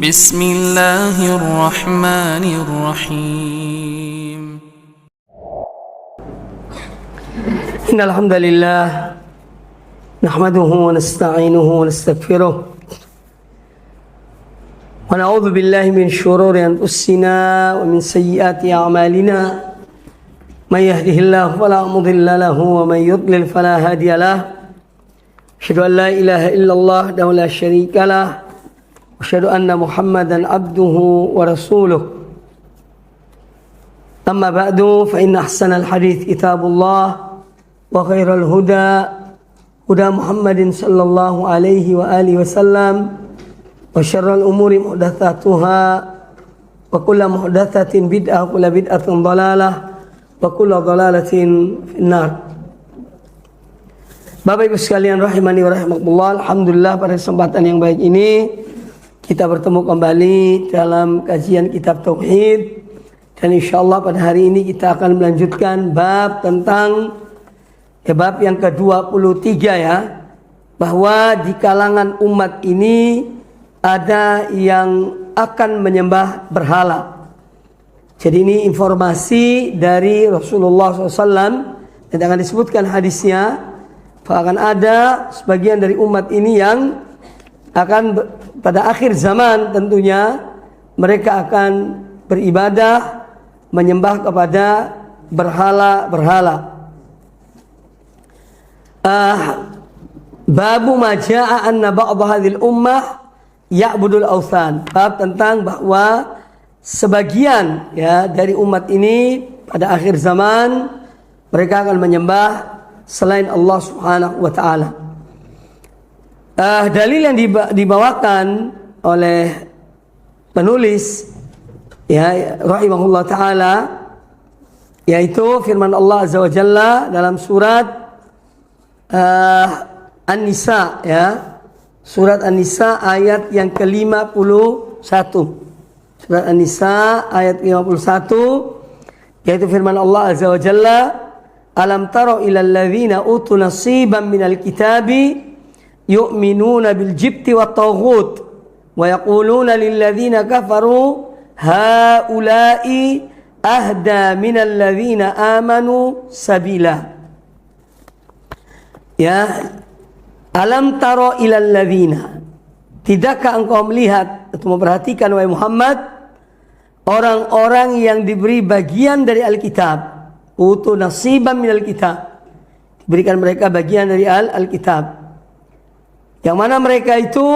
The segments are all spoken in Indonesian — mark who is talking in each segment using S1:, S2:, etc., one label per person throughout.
S1: بسم الله الرحمن الرحيم
S2: إن الحمد لله نحمده ونستعينه ونستغفره ونعوذ بالله من شرور أنفسنا ومن سيئات أعمالنا من يهده الله فلا مضل له ومن يضلل فلا هادي له أشهد أن لا إله إلا الله وحده لا شريك له وأشهد أن محمدا عبده ورسوله أما بعد فإن أحسن الحديث كتاب الله وخير الهدى هدى محمد صلى الله عليه وآله وسلم وشر الأمور محدثاتها وكل محدثة بدعة وكل بدعة ضلالة وكل ضلالة في النار. Bapak Ibu sekalian rahimani wa rahimakumullah, alhamdulillah pada kesempatan yang baik ini kita bertemu kembali dalam kajian kitab tauhid, dan insyaallah pada hari ini kita akan melanjutkan bab tentang bab yang ke-23 ya, bahwa di kalangan umat ini ada yang akan menyembah berhala. Jadi ini informasi dari Rasulullah SAW dan akan disebutkan hadisnya. Akan ada sebagian dari umat ini yang akan pada akhir zaman tentunya mereka akan beribadah menyembah kepada berhala-berhala. Babu maja'a anna ba'dha hadhil ummah ya'budul awthan. Bab tentang bahwa sebagian ya dari umat ini pada akhir zaman mereka akan menyembah selain Allah Subhanahu wa taala. Dalil yang dibawakan oleh penulis ya rahimahullah taala yaitu firman Allah Azza wa Jalla dalam surat An-Nisa ya. Surat An-Nisa ayat yang ke-51. Surat An-Nisa ayat 51 yaitu firman Allah Azza wa Jalla, alam taro ilal ladzina utu nasiban minal kitabi yu'minuna bil jibti wat taghut wa yaquluna lil ladzina kafaru haula'i ahda minal ladzina amanu sabila. Ya, alam taro ilal ladzina, tidakkah engkau melihat atau memperhatikan wahai Muhammad orang-orang yang diberi bagian dari Alkitab, utu nasiban minal kitab, diberikan mereka bagian dari Alkitab, yang mana mereka itu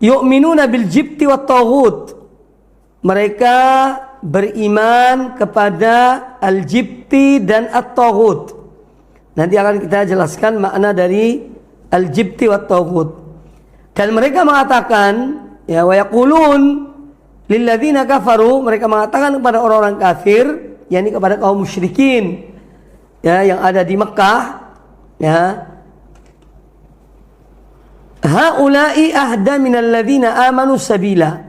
S2: yu'minuna bil jibti wat taghut, mereka beriman kepada al-jibti dan at-taghut. Nanti akan kita jelaskan makna dari al-jibti wat taghut. Dan mereka mengatakan ya, wa yaqulun lil ladzina kafaru, mereka mengatakan kepada orang-orang kafir, yakni kepada kaum musyrikin ya yang ada di Mekah ya, haula'i ahda minal ladzina amanu sabila.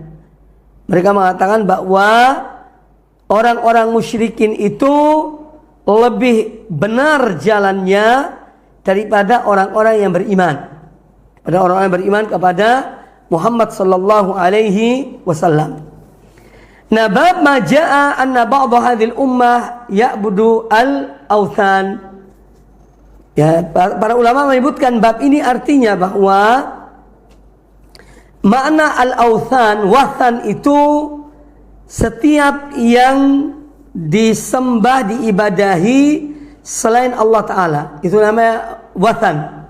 S2: Mereka mengatakan bahwa orang-orang musyrikin itu lebih benar jalannya daripada orang-orang yang beriman, pada orang-orang yang beriman kepada Muhammad sallallahu alaihi wasallam. Nah, bab maja'a anna ba'dha hadhil ummah ya'budu al-awthan. Ya, para ulama menyebutkan bab ini artinya bahwa makna al-awthan, wathan itu setiap yang disembah, diibadahi selain Allah Ta'ala, itu namanya wathan.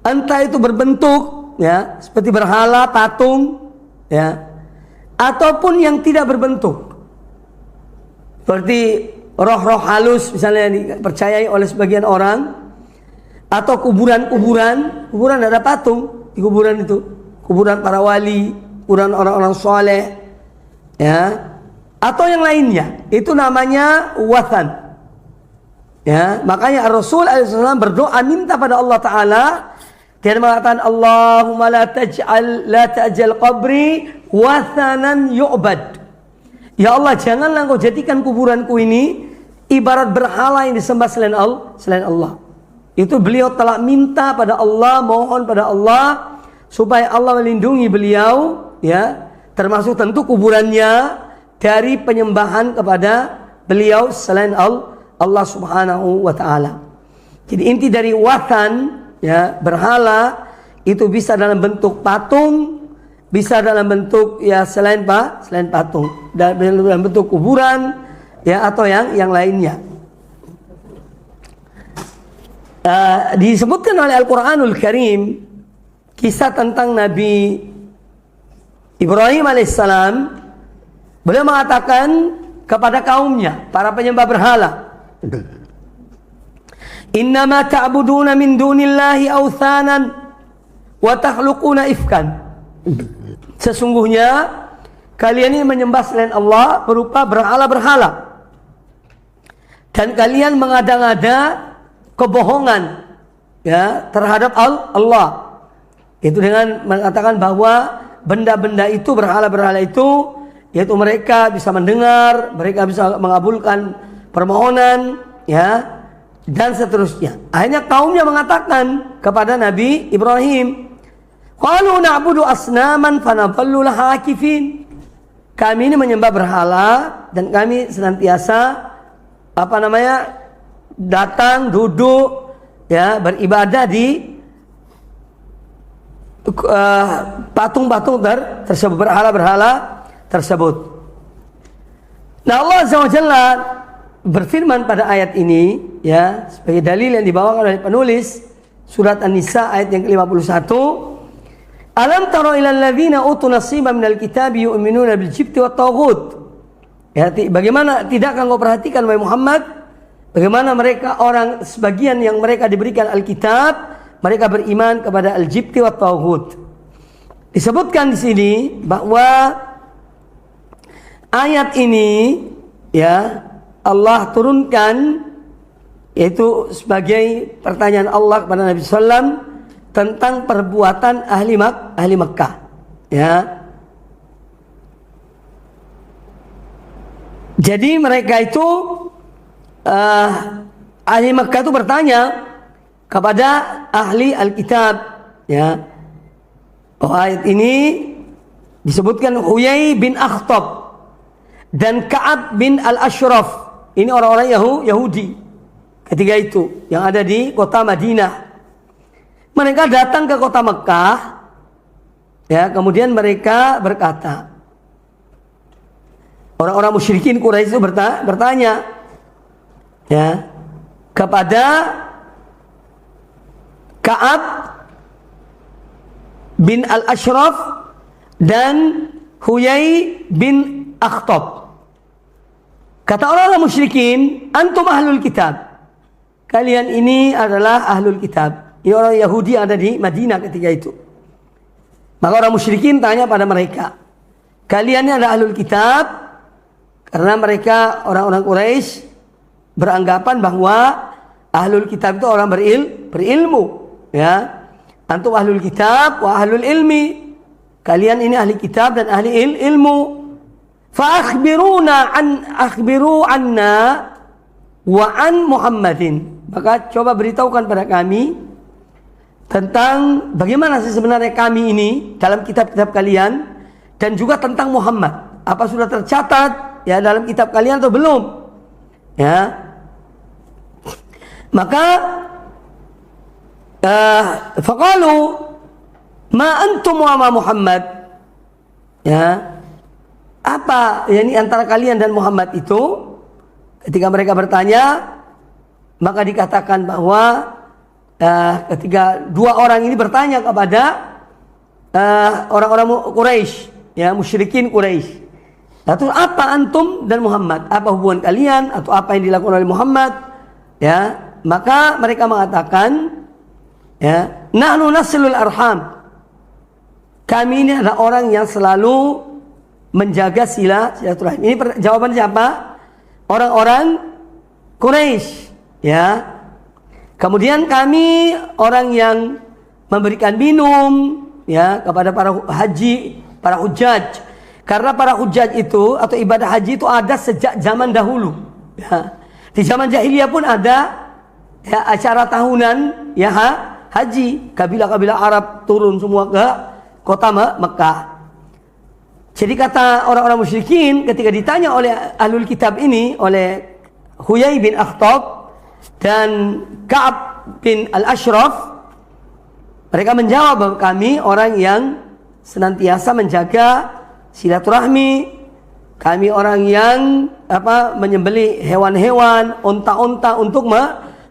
S2: Entah itu berbentuk ya seperti berhala, patung ya, ataupun yang tidak berbentuk seperti roh-roh halus misalnya yang dipercayai oleh sebagian orang, atau kuburan ada patung di kuburan itu, kuburan para wali, kuburan orang-orang soleh ya, atau yang lainnya, itu namanya wathan ya. Makanya Rasul SAW berdoa minta pada Allah Ta'ala, dia mengatakan Allahumma la ta'jal qabri wathanan yu'bad. Ya Allah, janganlah engkau jadikan kuburanku ini ibarat berhala yang disembah selain Allah. Itu beliau telah minta pada Allah, mohon pada Allah supaya Allah melindungi beliau ya termasuk tentu kuburannya dari penyembahan kepada beliau selain Allah Subhanahu wa taala. Jadi inti dari watan, ya, berhala itu bisa dalam bentuk patung, bisa dalam bentuk ya selain patung, dalam bentuk kuburan, ya, atau yang lainnya. Disebutkan oleh Al-Quranul Karim kisah tentang Nabi Ibrahim alaihissalam. Beliau mengatakan kepada kaumnya, para penyembah berhala, innama ta'buduna min dunillahi awthanan wa takhluquna ifkan. Sesungguhnya kalian ini menyembah selain Allah berupa berhala-berhala, dan kalian mengada-ngada kebohongan, ya, terhadap Allah. Itu dengan mengatakan bahwa benda-benda itu, berhala-berhala itu, yaitu mereka bisa mendengar, mereka bisa mengabulkan permohonan, ya, dan seterusnya. Akhirnya kaumnya mengatakan kepada Nabi Ibrahim, qalu na'budu asnaman fanadhallu laha akifin. Kami ini menyembah berhala dan kami senantiasa datang, duduk, ya, beribadah di patung-patung tersebut, berhala-berhala tersebut. Nah, Allah Azza wa Jalla berfirman pada ayat ini, ya, sebagai dalil yang dibawakan oleh penulis surat An-Nisa ayat yang ke-51, alam tara ilal ladzina utu nasiban minal kitabi yu'minuna bil jibti wat taghut. Ya, bagaimana tidak akan kau perhatikan wahai Muhammad, bagaimana mereka orang sebagian yang mereka diberikan Alkitab, mereka beriman kepada al-jibti wa taghut. Disebutkan di sini bahwa ayat ini, ya, Allah turunkan yaitu sebagai pertanyaan Allah kepada Nabi SAW tentang perbuatan ahli Makkah, ya. Jadi mereka itu ahli Makkah itu bertanya kepada ahli Alkitab, ya. Oh, ayat ini disebutkan Huyai bin Akhtab dan Ka'ab bin Al-Ashraf. Ini orang-orang Yahudi ketika itu yang ada di kota Madinah. Mereka datang ke kota Mekah, ya, kemudian mereka berkata, orang-orang musyrikin Quraisy itu bertanya, ya, kepada Ka'ab bin Al-Ashraf dan Huyai bin Akhtab. Kata orang-orang musyrikin, antum ahlul kitab. Kalian ini adalah ahlul kitab. Ini orang Yahudi yang ada di Madinah ketika itu. Maka orang musyrikin tanya pada mereka, kalian ini adalah ahlul kitab? Karena mereka orang-orang Quraisy beranggapan bahwa ahlul kitab itu orang berilmu, ya. Antum ahlul kitab wa ahlul ilmi. Kalian ini ahli kitab dan ahli ilmu. Fa akhbiru anna wa an Muhammadin. Maka coba beritahukan pada kami tentang bagaimana sih sebenarnya kami ini dalam kitab-kitab kalian, dan juga tentang Muhammad. Apa sudah tercatat, ya, dalam kitab kalian atau belum? Ya. Maka faqalu ma antum wa ma Muhammad. Ya. Apa yakni antara kalian dan Muhammad itu? Ketika mereka bertanya, maka dikatakan bahwa ketika dua orang ini bertanya kepada orang-orang Quraisy, ya, musyrikin Quraisy, lalu apa antum dan Muhammad? Apa hubungan kalian atau apa yang dilakukan oleh Muhammad? Ya, maka mereka mengatakan, ya, nahnu nasilul arham. Kami ini adalah orang yang selalu menjaga silaturahim. Ini jawaban siapa? Orang-orang Quraisy, ya. Kemudian kami orang yang memberikan minum, ya, kepada para hujjaj. Karena para hujjaj itu atau ibadah haji itu ada sejak zaman dahulu, ya. Di zaman jahiliyah pun ada, ya, acara tahunan, ya, haji. Kabilah-kabilah Arab turun semua ke kota Mekah. Jadi kata orang-orang musyrikin ketika ditanya oleh ahlul kitab ini, oleh Huyai bin Akhtab dan Ka'ab bin Al-Ashraf, mereka menjawab bahwa kami orang yang senantiasa menjaga silaturahmi, kami orang yang menyembelih hewan-hewan, onta-onta untuk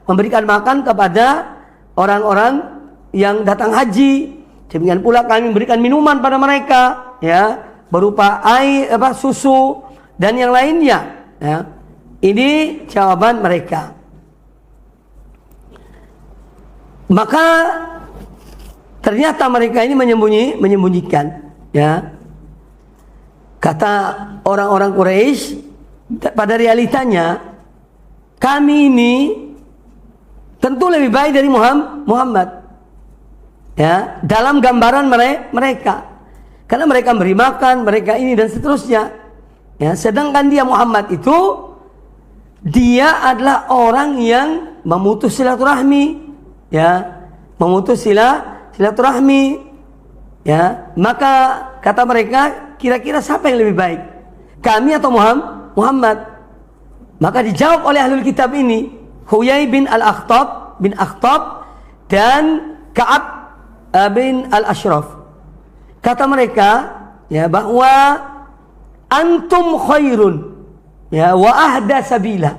S2: memberikan makan kepada orang-orang yang datang haji. Demikian pula kami memberikan minuman pada mereka, ya, berupa air, susu dan yang lainnya. Ya. Ini jawaban mereka. Maka ternyata mereka ini menyembunyikan, ya. Kata orang-orang Quraisy, pada realitanya kami ini tentu lebih baik dari Muhammad, ya, dalam gambaran mereka, karena mereka beri makan, mereka ini dan seterusnya, ya. Sedangkan dia Muhammad itu, dia adalah orang yang memutus silaturahmi, ya, memutus silaturahmi, ya. Maka kata mereka, kira-kira siapa yang lebih baik, kami atau Muhammad? Maka dijawab oleh ahlul kitab ini, Huyai bin Al-Akhtab dan Ka'ab bin Al-Ashraf. Kata mereka, ya, bahwa antum khairun, ya, wa ahda sabila.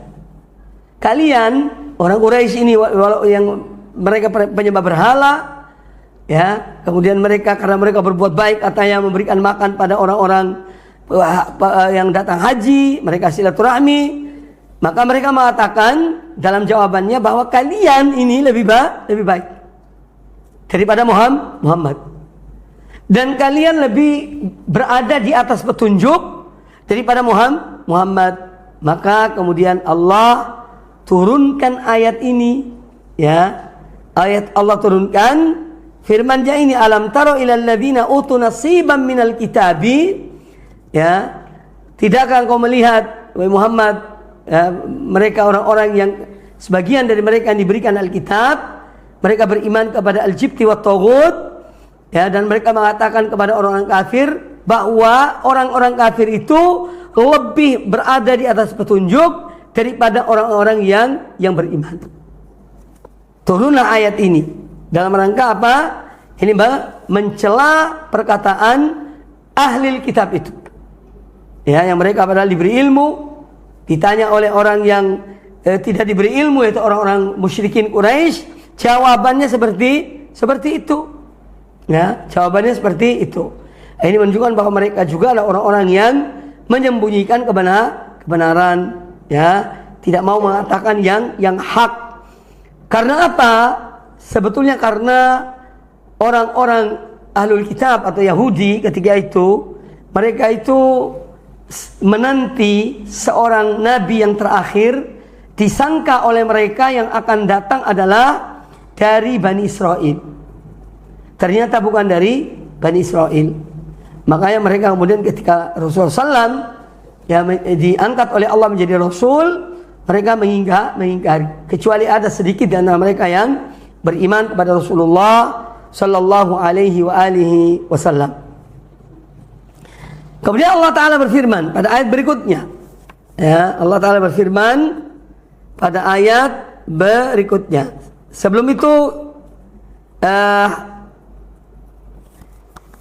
S2: Kalian orang Quraisy ini yang mereka penyembah berhala, ya, kemudian mereka karena mereka berbuat baik, katanya memberikan makan pada orang-orang yang datang haji, mereka silaturahmi, maka mereka mengatakan dalam jawabannya bahwa kalian ini lebih baik daripada Muhammad, dan kalian lebih berada di atas petunjuk daripada Muhammad. Maka kemudian Allah turunkan ayat ini, ya, ayat Allah turunkan firman-Nya ini, alam taro ilal ladzina utu nasiban minal kitabi, ya, tidakkah engkau melihat wahai Muhammad, ya, mereka orang-orang yang sebagian dari mereka yang diberikan Alkitab, mereka beriman kepada al-jibti wa taghut, ya, dan mereka mengatakan kepada orang-orang kafir bahwa orang-orang kafir itu lebih berada di atas petunjuk daripada orang-orang yang beriman. Turunlah ayat ini dalam rangka apa? Ini mencela perkataan ahli kitab itu, ya, yang mereka padahal diberi ilmu, ditanya oleh orang yang tidak diberi ilmu, yaitu orang-orang musyrikin Quraisy, jawabannya seperti itu, ya, jawabannya seperti itu. Ini menunjukkan bahwa mereka juga adalah orang-orang yang menyembunyikan kebenaran, ya, tidak mau mengatakan yang hak. Karena apa? Sebetulnya karena orang-orang ahlul kitab atau Yahudi ketika itu, mereka itu menanti seorang nabi yang terakhir, disangka oleh mereka yang akan datang adalah dari Bani Israel. Ternyata bukan dari Bani Israel. Makanya mereka kemudian ketika Rasulullah SAW, ya, diangkat oleh Allah menjadi Rasul, mereka mengingkari. Kecuali ada sedikit di antara mereka yang beriman kepada Rasulullah Sallallahu Alaihi Wasallam. Kemudian Allah Ta'ala berfirman pada ayat berikutnya, ya, Allah Ta'ala berfirman pada ayat berikutnya. Sebelum itu,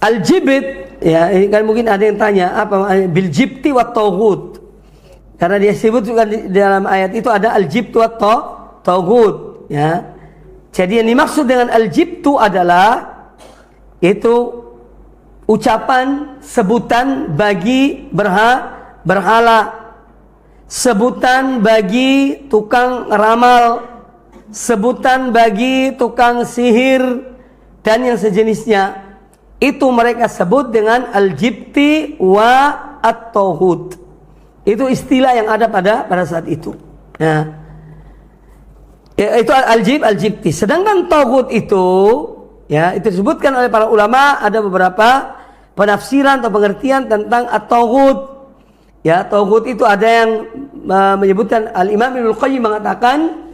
S2: al-jibt, ya, ini kan mungkin ada yang tanya apa bil jibti wa taghut, karena dia sebut juga di dalam ayat itu ada al-jibt wa taghut, ya. Jadi yang dimaksud dengan al-jibtu adalah itu ucapan sebutan bagi berhala, sebutan bagi tukang ramal, sebutan bagi tukang sihir dan yang sejenisnya. Itu mereka sebut dengan al-jibti wa at-taghut. Itu istilah yang ada pada saat itu. Nah, itu al-jibti. Sedangkan taghut itu, ya, itu disebutkan oleh para ulama, ada beberapa penafsiran atau pengertian tentang at-taghut. Ya, taghut itu ada yang menyebutkan, Al-Imam Ibnu Qayyim mengatakan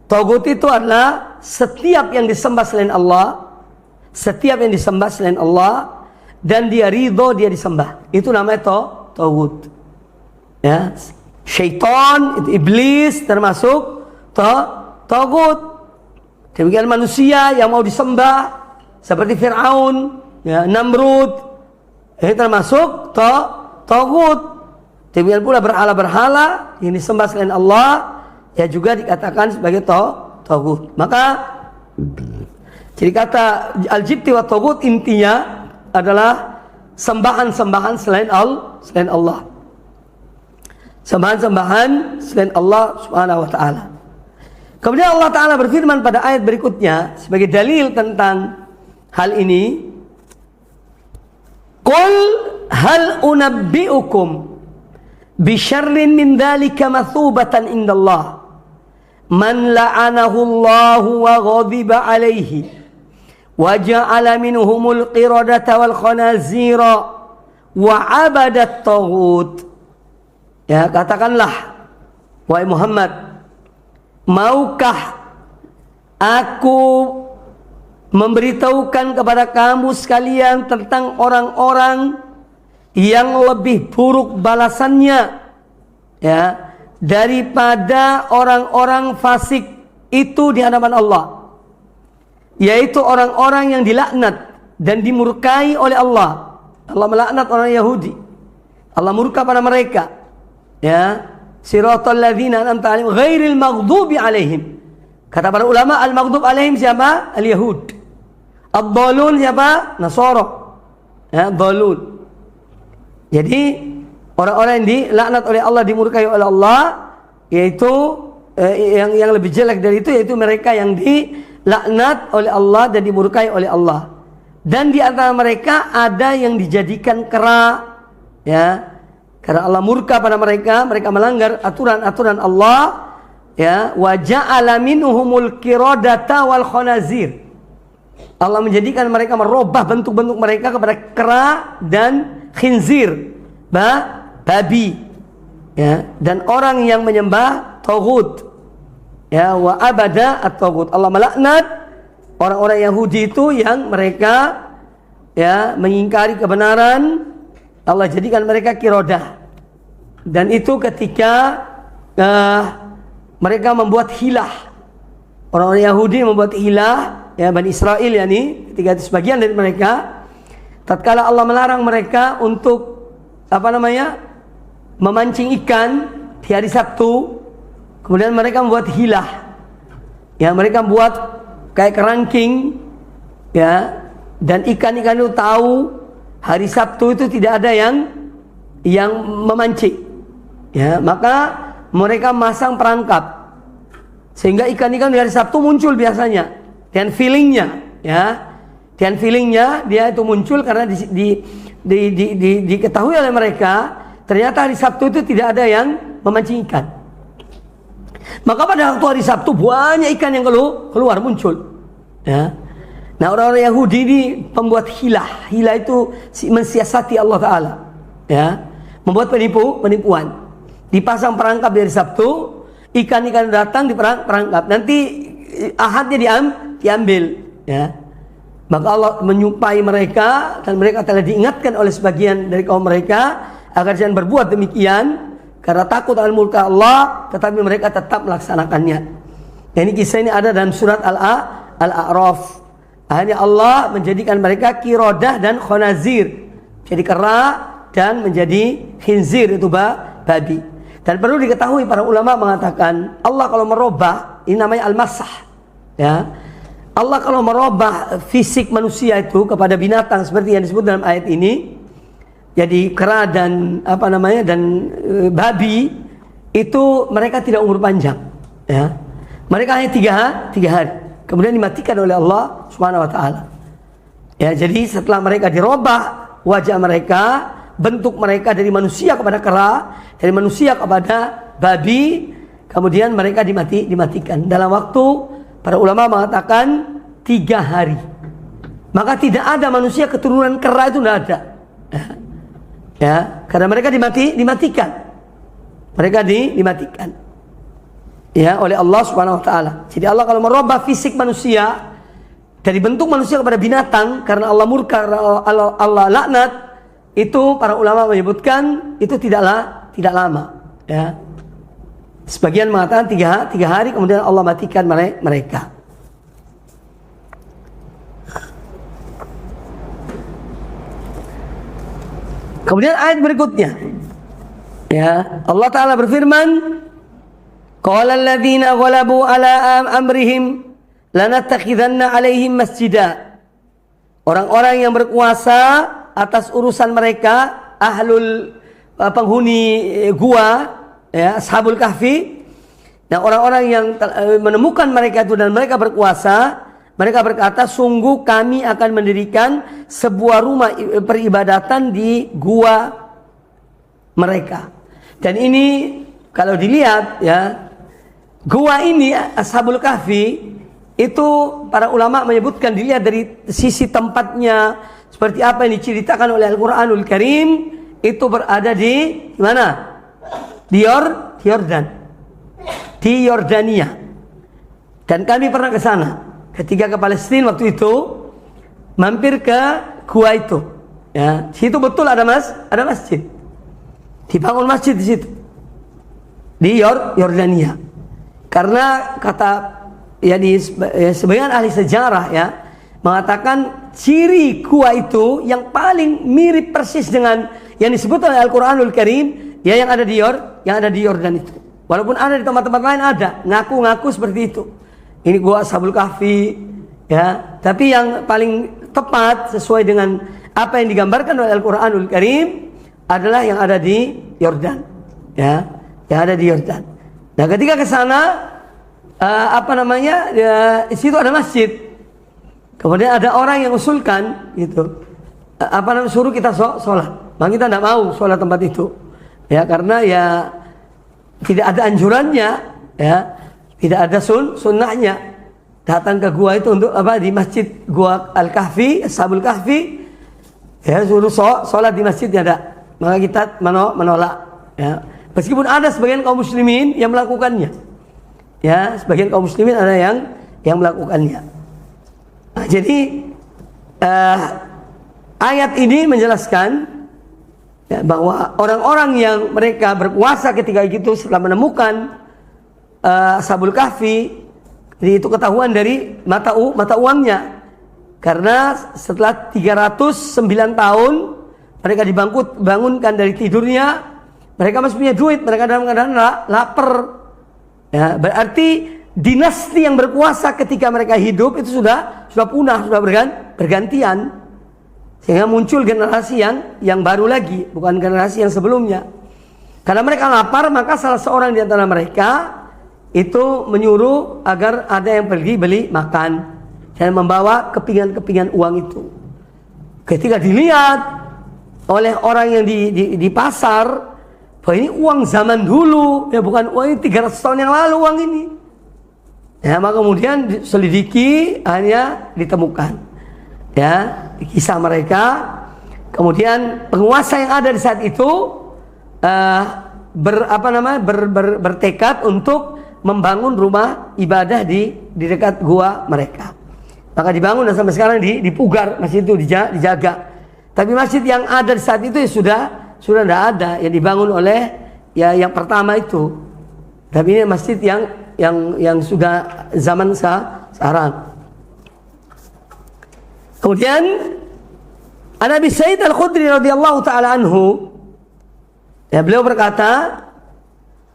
S2: taghut itu adalah setiap yang disembah selain Allah, setiap yang disembah selain Allah, dan dia ridho dia disembah. Itu namanya taghut. Ya, syaitan, itu iblis termasuk taghut. Demikian manusia yang mau disembah seperti Fir'aun, ya, Namrud, ini termasuk taghut. Demikian pula berhala-berhala yang disembah selain Allah, ya juga dikatakan sebagai taghut. Maka jadi kata al-jibti wa taghut intinya adalah sembahan-sembahan selain Allah. Sembahan-sembahan selain Allah Subhanahu wa taala. Kemudian Allah taala berfirman pada ayat berikutnya sebagai dalil tentang hal ini, "Qul hal unabbi'ukum bi syarrin min dzalika mathubatan indallah man la'anahu Allahu wa ghadiba 'alaihi wa ja'ala minhumul qiradata wal khanazira wa 'abadat taghut." Ya, katakanlah wahai Muhammad, maukah aku memberitahukan kepada kamu sekalian tentang orang-orang yang lebih buruk balasannya, ya, daripada orang-orang fasik itu di hadapan Allah, yaitu orang-orang yang dilaknat dan dimurkai oleh Allah. Allah melaknat orang Yahudi, Allah murka pada mereka, ya, siratal ladzina an'amta 'alaihim ghairil maghdubi 'alaihim. Kata para ulama, al-maghdub 'alaihim siapa? Al-Yahud. Ad-dhalun siapa? Nasara. Ya, dhalun. Jadi orang-orang yang dilaknat oleh Allah, dimurkai oleh Allah, yaitu yang lebih jelek dari itu yaitu mereka yang dilaknat oleh Allah dan dimurkai oleh Allah. Dan di antara mereka ada yang dijadikan kera, ya. Karena Allah murka pada mereka, mereka melanggar aturan-aturan Allah, ya, wa ja'ala minhumul qiradata wal khanazir. Allah menjadikan mereka, merubah bentuk-bentuk mereka kepada kera dan khinzir, babi, ya, dan orang yang menyembah taghut, ya, wa abada at-taghut. Allah melaknat orang-orang Yahudi itu yang mereka, ya, mengingkari kebenaran. Allah jadikan mereka qirodah. Dan itu ketika mereka membuat hilah. Orang-orang Yahudi membuat hilah, ya, Bani Israel, ya, ini ketika itu sebagian dari mereka, tatkala Allah melarang mereka untuk memancing ikan di hari Sabtu, kemudian mereka membuat hilah. Ya, mereka buat kayak kerangking, ya, dan ikan-ikan itu tahu hari Sabtu itu tidak ada yang memancing. Ya, maka mereka masang perangkap sehingga ikan-ikan di hari Sabtu muncul biasanya. Dan feelingnya, ya, dan feelingnya dia itu muncul karena diketahui oleh mereka ternyata hari Sabtu itu tidak ada yang memancing ikan. Maka pada waktu hari Sabtu banyak ikan yang keluar muncul. Ya. Nah, orang-orang Yahudi ini pembuat hilah. Hilah itu mensiasati Allah Taala, ya, membuat penipuan. Dipasang perangkap dari Sabtu, ikan-ikan datang di perangkap. Nanti Ahadnya diambil, ya. Maka Allah menyumpahi mereka dan mereka telah diingatkan oleh sebagian dari kaum mereka agar jangan berbuat demikian karena takut akan murka Allah, tetapi mereka tetap melaksanakannya. Ya, ini kisah ini ada dalam surat Al-A'raf. Akhirnya Allah menjadikan mereka qirodah dan khanazir, jadi kera dan menjadi khinzir, itu babi. Dan perlu diketahui, para ulama mengatakan Allah kalau merubah, ini namanya al-masah, ya. Allah kalau merubah fisik manusia itu kepada binatang seperti yang disebut dalam ayat ini, jadi kera dan babi, itu mereka tidak umur panjang, ya. Mereka hanya tiga hari, kemudian dimatikan oleh Allah Subhanahu wa taala. Ya, jadi setelah mereka dirubah wajah mereka, bentuk mereka dari manusia kepada kera, dari manusia kepada babi, kemudian mereka dimatikan dalam waktu, para ulama mengatakan 3 hari. Maka tidak ada manusia keturunan kera, itu tidak ada, ya, karena mereka dimatikan. Mereka dimatikan, ya, oleh Allah Subhanahu wa taala. Jadi Allah kalau merubah fisik manusia dari bentuk manusia kepada binatang karena Allah murka, Allah laknat, itu para ulama menyebutkan itu tidak lama, ya. Sebagian mengatakan tiga hari kemudian Allah matikan mereka. Kemudian ayat berikutnya, ya, Allah Ta'ala berfirman, qala alladhina ghalabu ala amrihim lanattakhidanna alaihim masjida. Orang-orang yang berkuasa atas urusan mereka, penghuni gua, ya, Ashabul Kahfi. Nah, orang-orang yang menemukan mereka itu dan mereka berkuasa, mereka berkata, sungguh kami akan mendirikan sebuah rumah peribadatan di gua mereka. Dan ini kalau dilihat, ya, gua ini Ashabul Kahfi itu para ulama menyebutkan dilihat dari sisi tempatnya seperti apa yang diceritakan oleh Al-Qur'anul Karim, itu berada di mana? Di Yordan, di Yordania. Dan kami pernah ke sana ketika ke Palestina waktu itu, mampir ke gua itu. Ya, situ betul ada masjid. Dibangun masjid di situ. Di Yordania. Karena kata sebagian ahli sejarah, ya, mengatakan ciri gua itu yang paling mirip persis dengan yang disebut oleh Al-Qur'anul Karim, ya, yang ada di Yordan itu. Walaupun ada di tempat-tempat lain ada, ngaku-ngaku seperti itu. Ini gua Ashabul Kahfi, ya, tapi yang paling tepat sesuai dengan apa yang digambarkan oleh Al-Qur'anul Karim adalah yang ada di Yordan, ya, yang ada di Yordan. Nah, ketika ke sana, di situ ada masjid. Kemudian ada orang yang usulkan, gitu, suruh kita sholat. Maka kita tidak mau sholat tempat itu, ya, karena ya tidak ada anjurannya, ya, tidak ada sunnahnya datang ke gua itu untuk di masjid gua Al-Kahfi, Ashabul Kahfi, ya, suruh sholat di masjid, ya, ada. Maka kita menolak, ya. Meskipun ada sebagian kaum muslimin yang melakukannya, ya, sebagian kaum muslimin ada yang melakukannya. Nah, jadi ayat ini menjelaskan, ya, bahwa orang-orang yang mereka berkuasa ketika itu setelah menemukan Ashabul Kahfi, itu ketahuan dari mata uangnya. Karena setelah 309 tahun mereka dibangunkan dari tidurnya, mereka masih punya duit, mereka dalam keadaan lapar. Ya, berarti dinasti yang berkuasa ketika mereka hidup itu sudah punah, sudah bergantian. Sehingga muncul generasi yang baru lagi, bukan generasi yang sebelumnya. Karena mereka lapar, maka salah seorang di antara mereka itu menyuruh agar ada yang pergi beli makan dan membawa kepingan-kepingan uang itu. Ketika dilihat oleh orang yang di pasar, bahwa ini uang zaman dulu, ya, bukan uang ini 300 tahun yang lalu uang ini. Ya, maka kemudian diselidiki, akhirnya ditemukan, ya, kisah mereka. Kemudian penguasa yang ada di saat itu bertekad untuk membangun rumah ibadah di dekat gua mereka. Maka dibangun dan sampai sekarang dipugar masjid itu, dijaga. Tapi masjid yang ada di saat itu ya sudah tidak ada, yang dibangun oleh yang pertama itu. Tapi ini masjid yang sudah zaman sekarang. Kemudian Nabi Sa'id Al-Khudri radhiyallahu taala anhu, ya, beliau berkata,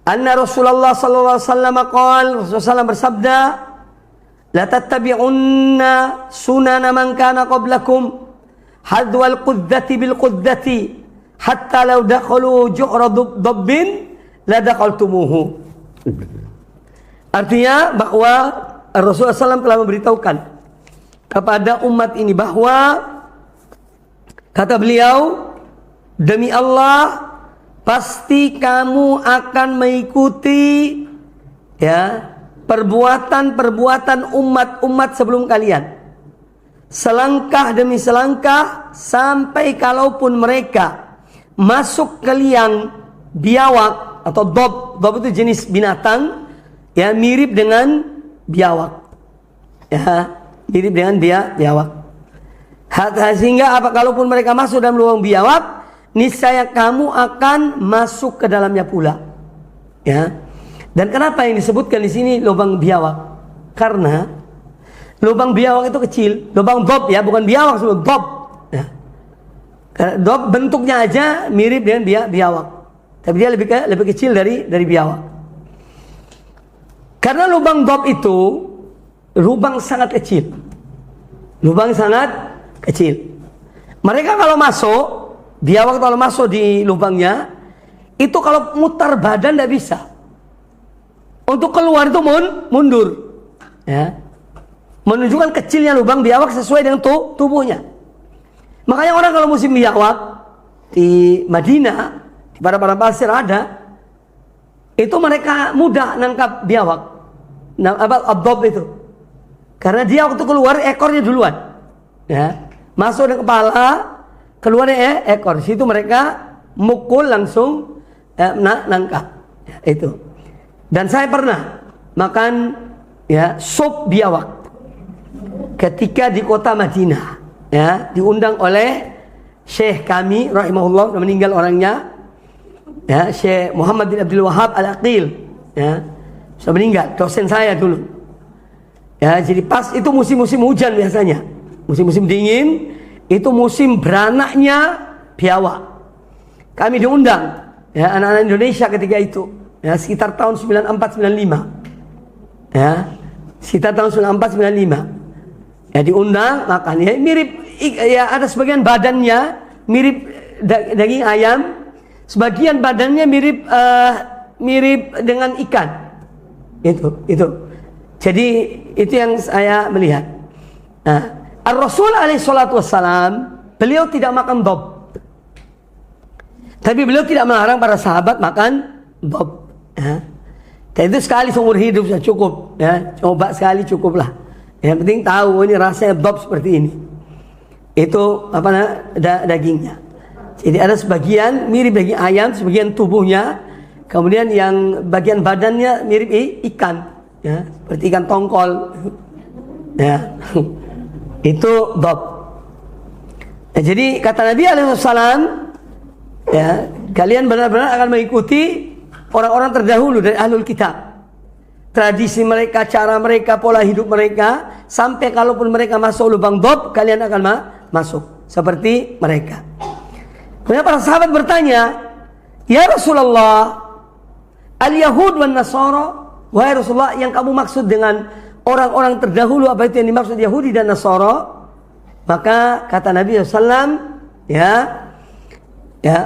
S2: anna Rasulullah sallallahu alaihi wasallam qala, Rasulullah bersabda, la tattabi'unna sunana man kana qablakum hadwal qudzati bil qudzati hatta law dakhalu ju'ra dabbin la dakhaltumuhu. Artinya bahwa Rasulullah SAW telah memberitahukan kepada umat ini bahwa, kata beliau, demi Allah, pasti kamu akan mengikuti, ya, perbuatan-perbuatan umat-umat sebelum kalian, selangkah demi selangkah, sampai kalaupun mereka masuk ke liang biawak atau dob itu jenis binatang, ya, mirip dengan biawak, ya, mirip dengan biawak. Sehingga kalaupun mereka masuk dalam lubang biawak, niscaya kamu akan masuk ke dalamnya pula. Ya. Dan kenapa yang disebutkan di sini lubang biawak? Karena lubang biawak itu kecil, lubang dob ya, bukan biawak, sebut dob. Ya. Karena dob bentuknya aja mirip dengan biawak, tapi dia lebih kecil dari biawak. Karena lubang dob itu lubang sangat kecil, lubang sangat kecil. Mereka kalau masuk, biawak kalau masuk di lubangnya, itu kalau mutar badan tidak bisa. Untuk keluar itu mundur, ya. Menunjukkan kecilnya lubang biawak sesuai dengan tubuhnya. Makanya orang kalau musim biawak di Madinah, di padang pasir ada, itu mereka mudah nangkap biawak, abdob itu, karena dia waktu keluar ekornya duluan, ya. Masuk di kepala, keluarnya ekor. Situ mereka mukul langsung nangkap, ya, itu. Dan saya pernah makan ya sup biawak ketika di kota Madinah, ya, diundang oleh Syekh kami rahimahullah, sudah meninggal orangnya, ya, Syekh Muhammad bin Abdul Wahab Al-Aqil, ya, sudah meninggal, dosen saya dulu, ya. Jadi pas itu musim-musim hujan biasanya, musim-musim dingin itu musim beranaknya biawak. Kami diundang, ya, anak-anak Indonesia ketika itu, ya, sekitar tahun 94-95, ya, sekitar tahun 94-95. Ya, diundang makan, ya, mirip, ya, ada sebagian badannya mirip daging ayam, sebagian badannya mirip dengan ikan. Itu. Jadi itu yang saya melihat. Nah, Ar-Rasul alaihi salatu wassalam, beliau tidak makan dob, tapi beliau tidak melarang para sahabat makan dob, ya. Dan itu sekali seumur hidup sudah cukup, ya, coba sekali cukuplah. Yang penting tahu ini rasanya dob seperti ini. Itu dagingnya. Jadi ada sebagian mirip daging ayam, sebagian tubuhnya, kemudian yang bagian badannya mirip ikan, ya, seperti ikan tongkol, ya. Itu dob. Ya, jadi kata Nabi alaihissalam, ya, kalian benar-benar akan mengikuti orang-orang terdahulu dari ahlul kitab. Tradisi mereka, cara mereka, pola hidup mereka, sampai kalaupun mereka masuk lubang dob, kalian akan masuk seperti mereka. Kemudian para sahabat bertanya, ya Rasulullah, al-Yahud wan Nasara, wahai Rasulullah, yang kamu maksud dengan orang-orang terdahulu, apa itu yang dimaksud Yahudi dan Nasara? Maka kata Nabi SAW, ya,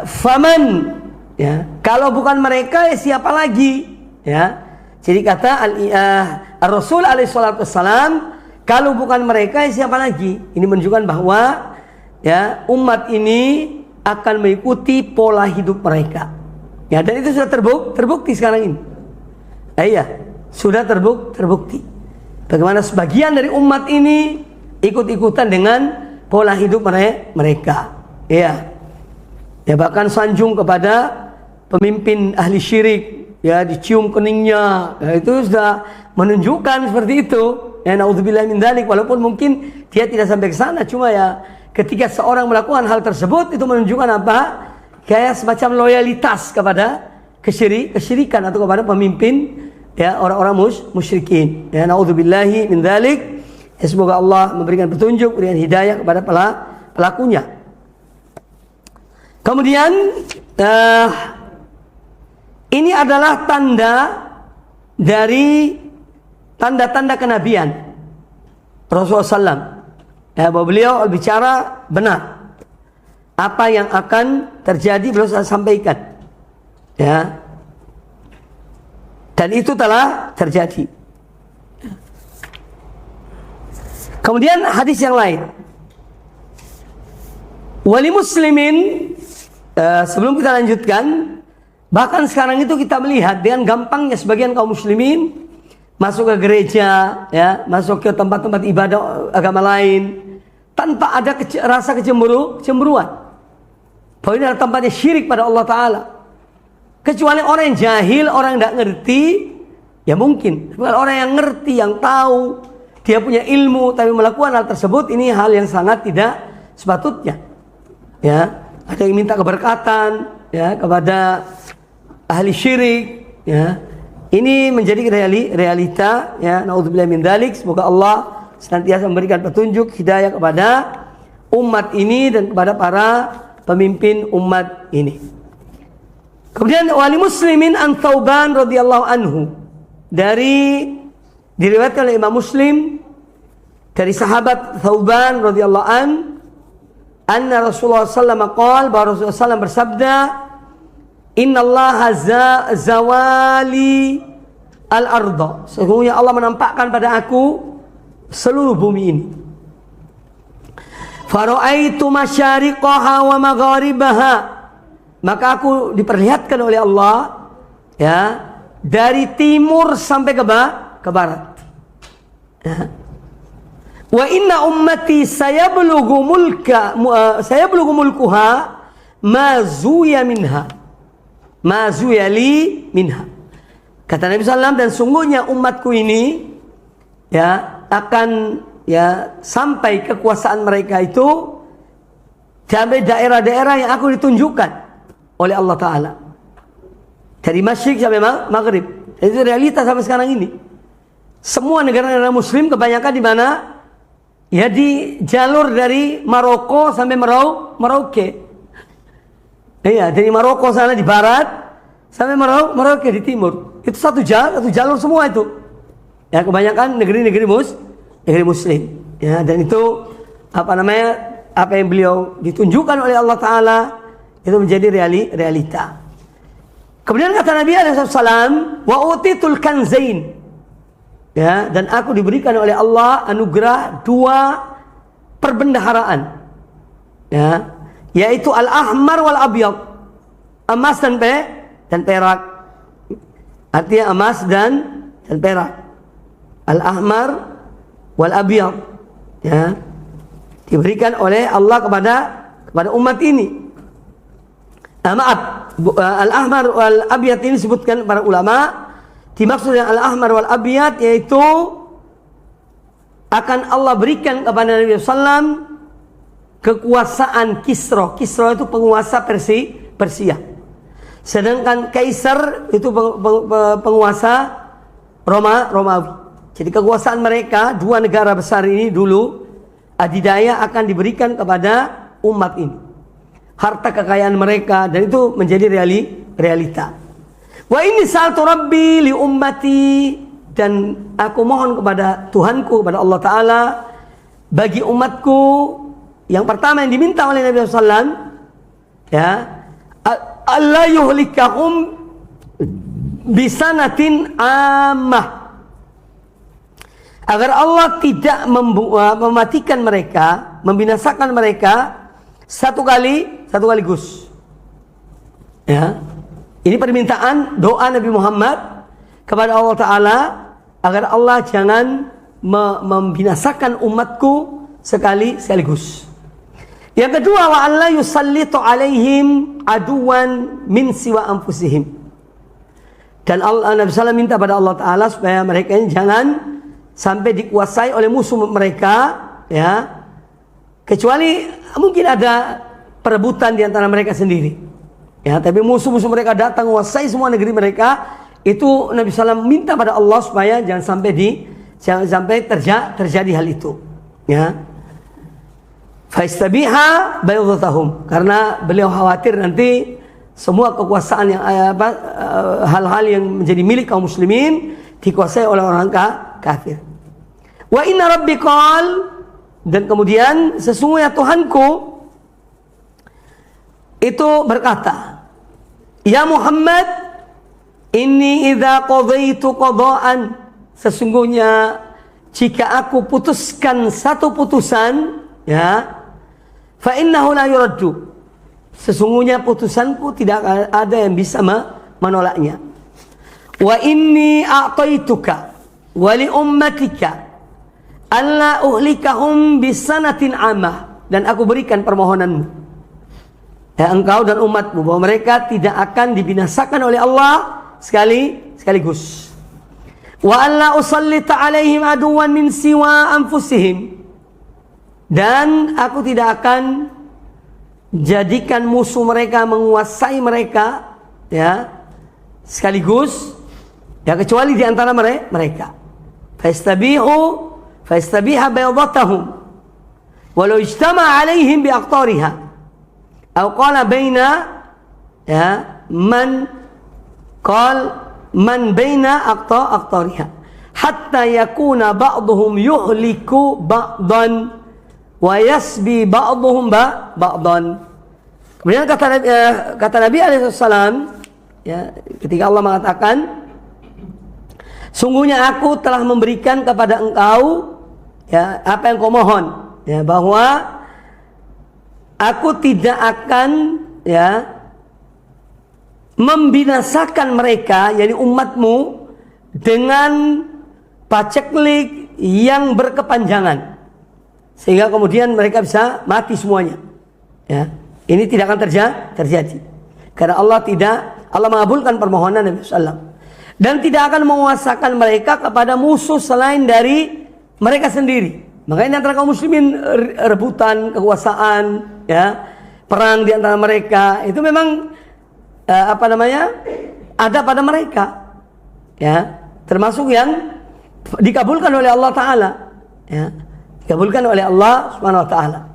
S2: faman, ya, kalau bukan mereka, ya siapa lagi, ya. Jadi kata Rasul alaihi salatu wassalam, kalau bukan mereka, ya siapa lagi? Ini menunjukkan bahwa, ya, umat ini akan mengikuti pola hidup mereka, ya, dan itu sudah terbukti sekarang ini. Iya, sudah terbukti. Bagaimana sebagian dari umat ini ikut-ikutan dengan pola hidup mereka, ya. Ya, bahkan sanjung kepada pemimpin ahli syirik, ya, dicium keningnya, ya, itu sudah menunjukkan seperti itu. Ya, naudzubillah min dzalik, walaupun mungkin dia tidak sampai ke sana, cuma ya ketika seorang melakukan hal tersebut itu menunjukkan apa? Kayak semacam loyalitas kepada kesyirikan atau kepada pemimpin, ya, orang-orang musyrikin. Ya, naudzubillahi min dzalik. Ya, semoga Allah memberikan petunjuk, memberikan hidayah kepada pelakunya. Kemudian ini adalah tanda dari tanda-tanda kenabian Rasulullah SAW, ya, bahwa beliau bicara benar. Apa yang akan terjadi beliau sampaikan, ya, dan itu telah terjadi. Kemudian hadis yang lain, wali muslimin, sebelum kita lanjutkan, bahkan sekarang itu kita melihat dengan gampangnya sebagian kaum muslimin masuk ke gereja, ya, masuk ke tempat-tempat ibadah agama lain tanpa ada rasa kecemburuan. Bahwa ini adalah tempatnya syirik pada Allah Ta'ala. Kecuali orang yang jahil, orang yang tidak ngerti, ya mungkin. Bukan orang yang ngerti, yang tahu, dia punya ilmu tapi melakukan hal tersebut, ini hal yang sangat tidak sepatutnya. Ya, ada yang minta keberkatan ya kepada ahli syirik ya. Ini menjadi realita ya, naudzubillah min dzalik. Semoga Allah senantiasa memberikan petunjuk hidayah kepada umat ini dan kepada para pemimpin umat ini. Kemudian wali muslimin an Thauban radhiyallahu anhu, diriwayatkan oleh Imam Muslim dari sahabat Thauban radhiyallahu anna Rasulullah sallallahu alaihi wasallam qala, bahwa Rasulullah sallallahu bersabda, innallaha zawali al-ardh, sesungguhnya Allah menampakkan pada aku seluruh bumi ini. Fara'aitu masyariqaha wa magharibaha, maka aku diperlihatkan oleh Allah ya dari timur sampai ke barat. Ya. Wa inna ummati sayablughu mulkuha ma zuya li minha. Kata Nabi SAW, dan sungguhnya umatku ini ya akan ya sampai kekuasaan mereka itu sampai daerah-daerah yang aku ditunjukkan oleh Allah Ta'ala, dari Masyriq sampai Maghrib. Itu realitas sampai sekarang ini. Semua negara-negara Muslim kebanyakan di mana? Ya di jalur dari Maroko sampai Merauke. Iya, dari Maroko sana di barat sampai Merauke di timur. Itu satu jalur semua itu. Ya, kebanyakan negeri-negeri Muslim. Ya, dan itu apa yang beliau ditunjukkan oleh Allah Ta'ala itu menjadi realita. Kemudian kata Nabi SAW, wa utitul kanzain. Ya, dan aku diberikan oleh Allah anugerah 2 perbendaharaan. Ya, yaitu al-ahmar wal abyad. Emas dan perak. Artinya emas dan perak. Al-ahmar wal abyad. Ya. Diberikan oleh Allah kepada umat ini. Al-ahmar wal abyad ini disebutkan para ulama, dimaksud dengan al-ahmar wal abyad yaitu akan Allah berikan kepada Nabi SAW kekuasaan Kisra. Kisra itu penguasa Persia. Sedangkan Kaisar itu penguasa Romawi. Jadi kekuasaan mereka, 2 negara besar ini dulu adidaya akan diberikan kepada umat ini. Harta kekayaan mereka, dan itu menjadi realita. Wa inni sa'altu rabbi li ummati, dan aku mohon kepada Tuhanku, kepada Allah Ta'ala bagi umatku. Yang pertama yang diminta oleh Nabi SAW ya, Allah yuhlikahum bisanatin ammah, agar Allah tidak mematikan mereka, membinasakan mereka satu kaligus. Ya. Ini permintaan doa Nabi Muhammad kepada Allah Ta'ala agar Allah jangan membinasakan umatku sekaligus. Yang kedua, wa alla yusallitu alaihim aduwan min siwa anfusihim. Dan Nabi SAW minta pada Allah Ta'ala supaya mereka ini jangan sampai dikuasai oleh musuh mereka, ya, kecuali mungkin ada perebutan di antara mereka sendiri. Ya, tapi musuh-musuh mereka datang menguasai semua negeri mereka, itu Nabi SAW minta pada Allah supaya jangan sampai terjadi hal itu. Ya. Faistabiha baydatahum, karena beliau khawatir nanti semua kekuasaan yang hal-hal yang menjadi milik kaum muslimin dikuasai oleh orang kafir. Wa inna rabbi qal, dan kemudian sesungguhnya Tuhanku itu berkata, ya Muhammad, inni idza qadaitu qadaan, sesungguhnya jika aku putuskan satu putusan, ya, fa innahu la yuraddu, sesungguhnya putusanku tidak ada yang bisa menolaknya. Wa inni a'taituka wa li ummatika alla uhlikahum bisanatin amah, dan aku berikan permohonanmu, ya, engkau dan umatmu, bahwa mereka tidak akan dibinasakan oleh Allah sekaligus. wa alla usallita alaihim aduwan min siwa anfusihim, dan aku tidak akan jadikan musuh mereka menguasai mereka, ya, sekaligus, ya, kecuali di antara mereka. Fayastabiha baydatahum walau ijtama alaihim bi aqtariha atau qala baina, ya, man baina aqtariha hatta yakuna ba'dhum yuhliku ba'dan wa yasbi ba'dhum ba'dan. Kemudian kata Nabi alaihi salam, ya, ketika Allah mengatakan, sungguhnya aku telah memberikan kepada engkau, ya, apa yang kau mohon, ya, bahwa aku tidak akan, ya, membinasakan mereka, yakni umatmu, dengan paceklik yang berkepanjangan sehingga kemudian mereka bisa mati semuanya, ya. Ini tidak akan terjadi karena Allah mengabulkan permohonan Nabi SAW, dan tidak akan menguasakan mereka kepada musuh selain dari mereka sendiri. Makanya antara kaum muslimin rebutan kekuasaan, ya, perang di antara mereka itu memang ada pada mereka, ya, termasuk yang dikabulkan oleh Allah Ta'ala, ya, dikabulkan oleh Allah Subhanahu Wa Ta'ala.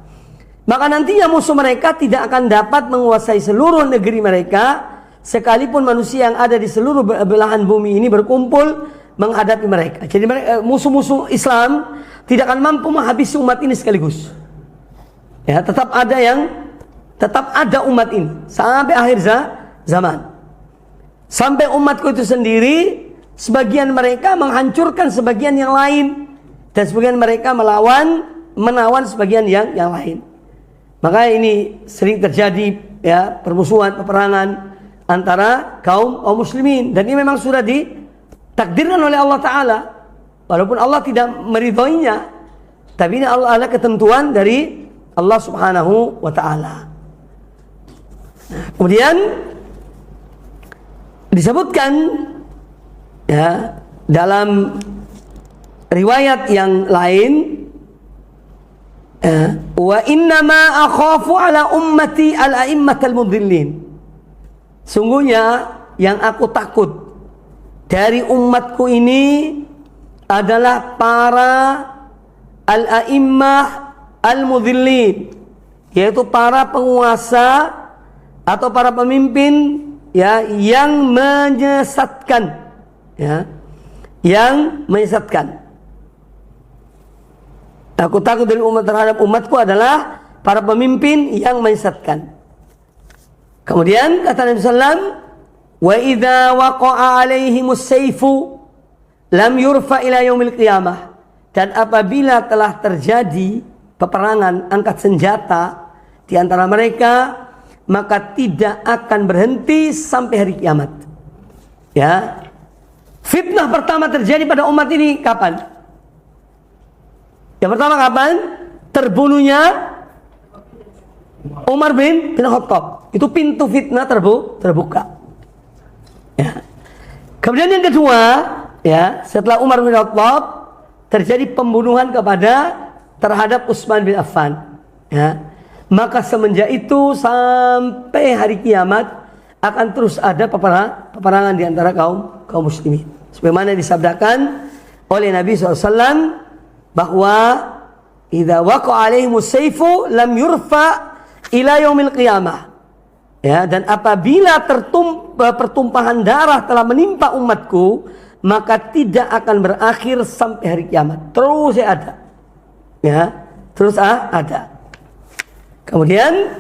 S2: Maka nantinya musuh mereka tidak akan dapat menguasai seluruh negeri mereka, sekalipun manusia yang ada di seluruh belahan bumi ini berkumpul menghadapi mereka. Jadi musuh-musuh Islam tidak akan mampu menghabisi umat ini sekaligus, ya, tetap ada umat ini sampai akhir zaman. Sampai umatku itu sendiri, sebagian mereka menghancurkan sebagian yang lain, dan sebagian mereka menawan sebagian yang lain. Maka ini sering terjadi, ya, permusuhan, peperangan antara kaum muslimin, dan ini memang sudah ditakdirkan oleh Allah Ta'ala, walaupun Allah tidak meridhoinya, tapi ini ada ketentuan dari Allah Subhanahu Wa Ta'ala. Nah, kemudian disebutkan, ya, dalam riwayat yang lain, wa innama akhafu ala ummati al-a'immatal mudhillin. Sungguhnya yang aku takut dari umatku ini adalah para al-a'immah al-mudhillin, yaitu para penguasa atau para pemimpin, ya, yang menyesatkan, ya, yang menyesatkan. Aku takut dari terhadap umatku adalah para pemimpin yang menyesatkan. Kemudian kata Nabi sallam, wa idza waqa'a 'alaihimus sayfu lam yurfa ila yaumil qiyamah. Dan apabila telah terjadi peperangan angkat senjata di antara mereka, maka tidak akan berhenti sampai hari kiamat. Ya. Fitnah pertama terjadi pada umat ini kapan? Yang pertama kapan? Terbunuhnya Umar bin Khattab. Itu pintu fitnah terbuka. Ya. Kemudian yang kedua, ya, setelah Umar bin Khattab terjadi pembunuhan terhadap Utsman bin Affan. Ya. Maka semenjak itu sampai hari kiamat akan terus ada peperangan di antara kaum muslimin. Sebagaimana disabdakan oleh Nabi SAW bahwa idza waqa'a 'alaihimus sayfu lam yurfa ila yaumil qiyamah. Ya, dan apabila pertumpahan darah telah menimpa umatku, maka tidak akan berakhir sampai hari kiamat. Terus ada. Ya, terus ada. Kemudian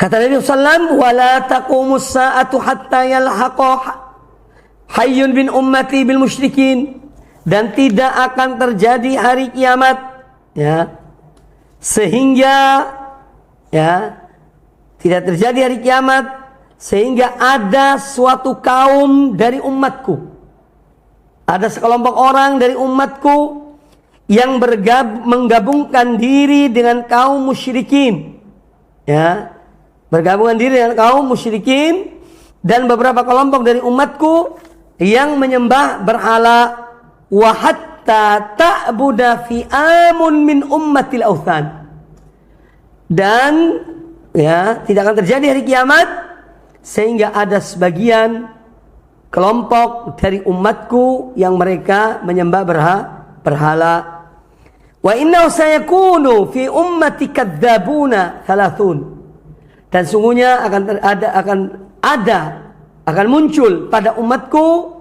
S2: kata Nabi sallallahu wala taqumus sa'atu hatta yalhaqa hayyun bin ummati bil musyrikin, dan tidak akan terjadi hari kiamat, ya, sehingga, ya, tidak terjadi hari kiamat sehingga ada suatu kaum dari umatku, ada sekelompok orang dari umatku yang menggabungkan diri dengan kaum musyrikin, ya, bergabungan diri dengan kaum musyrikin, dan beberapa kelompok dari umatku yang menyembah berhala, wa hatta ta'buda fi amun min ummatil authan. Dan ya, tidak akan terjadi hari kiamat sehingga ada sebagian kelompok dari umatku yang mereka menyembah berhala. Wa innahu sayakunu fi ummati kadzabuna 30. Dan sungguhnya akan muncul pada umatku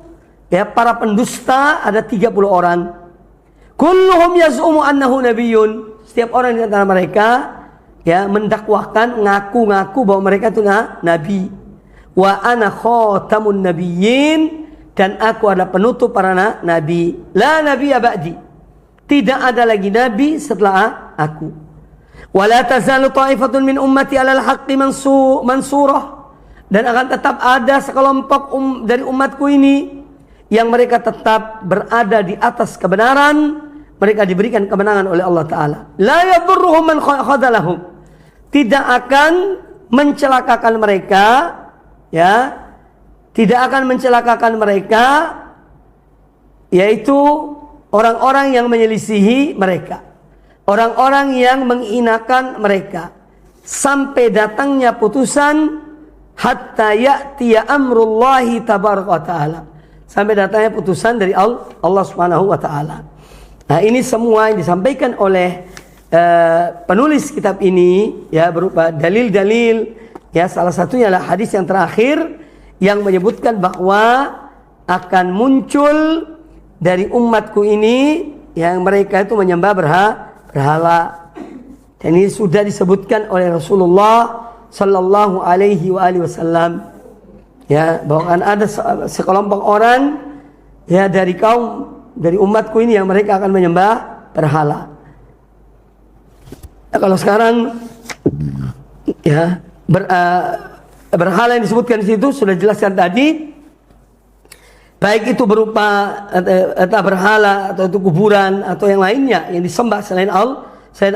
S2: ya para pendusta, ada 30 orang. Kulluhum yaz'umu annahu nabiyyun. Setiap orang di antara mereka ya mendakwahkan, ngaku-ngaku bahwa mereka itu nabi. Wa ana khatamun nabiyyin, dan aku adalah penutup para nabi. La nabiyya ba'di. Tidak ada lagi nabi setelah aku. Wa la tazalu ta'ifatun min ummati 'alal haqqi mansurah. Dan akan tetap ada sekelompok dari umatku ini yang mereka tetap berada di atas kebenaran. Mereka diberikan kemenangan oleh Allah Ta'ala. La yadurruhum man khadalahum. Tidak akan mencelakakan mereka, ya, tidak akan mencelakakan mereka, yaitu orang-orang yang menyelisihi mereka, orang-orang yang menghinakan mereka, sampai datangnya putusan, hatta ya'tiya amrullahi tabaraka wa ta'ala, sampai datangnya putusan dari Allah Subhanahu wa ta'ala. Nah, ini semua yang disampaikan oleh penulis kitab ini ya berupa dalil-dalil, ya salah satunya adalah hadis yang terakhir yang menyebutkan bahwa akan muncul dari umatku ini yang mereka itu menyembah berhala. Dan ini sudah disebutkan oleh Rasulullah sallallahu alaihi wasallam, ya, bahwa akan ada sekelompok orang ya dari umatku ini yang mereka akan menyembah berhala. Nah, kalau sekarang ya berhala yang disebutkan di situ sudah jelaskan tadi, baik itu berupa entah berhala atau itu kuburan atau yang lainnya yang disembah selain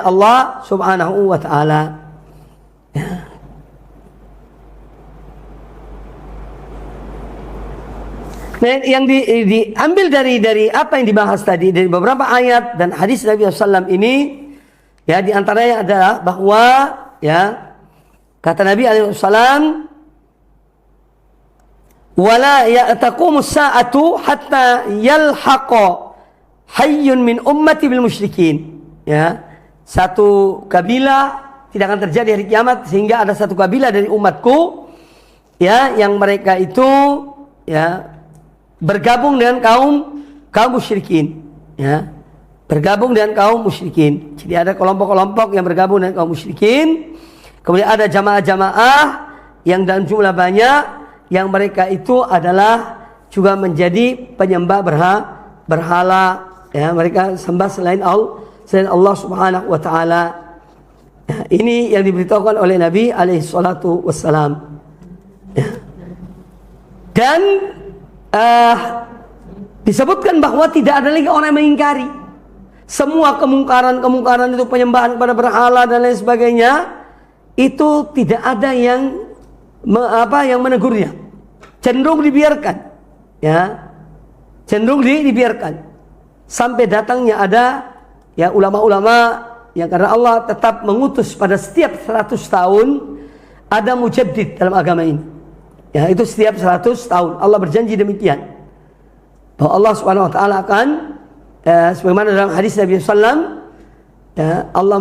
S2: Allah Subhanahu wa ta'ala. Ya. Nah, yang diambil dari apa yang dibahas tadi, dari beberapa ayat dan hadis Nabi SAW ini, ya diantaranya adalah bahwa ya kata Nabi SAW, wala taqumus sa'atu hatta yalhaqa hayyun min ummati bil musyrikin. Ya, satu kabilah tidak akan terjadi hari kiamat sehingga ada satu kabilah dari umatku ya yang mereka itu ya bergabung dengan kaum musyrikin, ya, bergabung dengan kaum musyrikin. Jadi ada kelompok-kelompok yang bergabung dengan kaum musyrikin, kemudian ada jamaah-jamaah yang dalam jumlah banyak yang mereka itu adalah juga menjadi penyembah berhala, ya, mereka sembah selain Allah Subhanahu wa ta'ala. Ya, ini yang diberitahukan oleh Nabi alaihi salatu wassalam. Ya. Dan disebutkan bahwa tidak ada lagi orang yang mengingkari semua kemungkaran itu, penyembahan kepada berhala dan lain sebagainya, itu tidak ada yang menegurnya, cenderung dibiarkan, ya, cenderung dibiarkan sampai datangnya ada ya ulama-ulama yang karena Allah tetap mengutus pada setiap 100 tahun ada mujaddid dalam agama ini. Ya, itu setiap 100 tahun Allah berjanji demikian, bahwa Allah Subhanahu wa ta'ala akan sebagaimana dalam hadis Nabi SAW, ya, Allah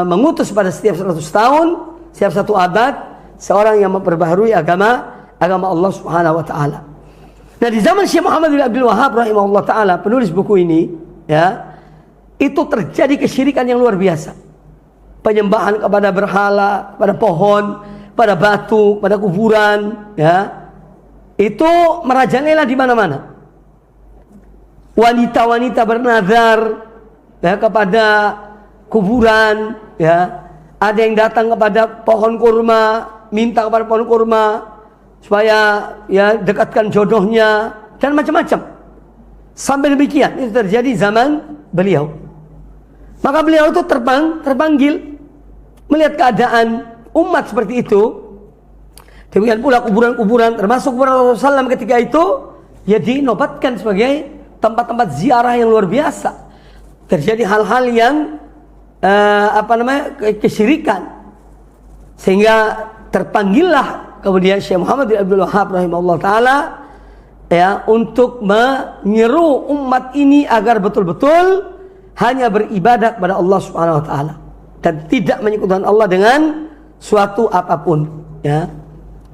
S2: mengutus pada setiap 100 tahun, setiap satu abad, seorang yang memperbaharui agama Allah Subhanahu wa ta'ala. Nah, di zaman Syekh Muhammad bin Abdul Wahhab rahimahullah ta'ala, penulis buku ini, ya, itu terjadi kesyirikan yang luar biasa. Penyembahan kepada berhala, pada pohon, pada batu, pada kuburan, ya, itu merajalela di mana-mana. Wanita-wanita bernazar ya kepada kuburan, ya, ada yang datang kepada pohon kurma, minta kepada pohon kurma supaya ya dekatkan jodohnya dan macam-macam. Sampai demikian itu terjadi zaman beliau. Maka beliau itu terpanggil melihat keadaan umat seperti itu. Demikian pula kuburan-kuburan, termasuk kuburan Rasulullah SAW ketika itu ya dinobatkan sebagai tempat-tempat ziarah yang luar biasa. Terjadi hal-hal yang kesyirikan, sehingga terpanggillah kemudian Syekh Muhammad bin Abdul Wahhab rahimahullah taala ya untuk menyeru umat ini agar betul-betul hanya beribadah kepada Allah Subhanahu wa taala dan tidak menyekutukan Allah dengan suatu apapun, ya.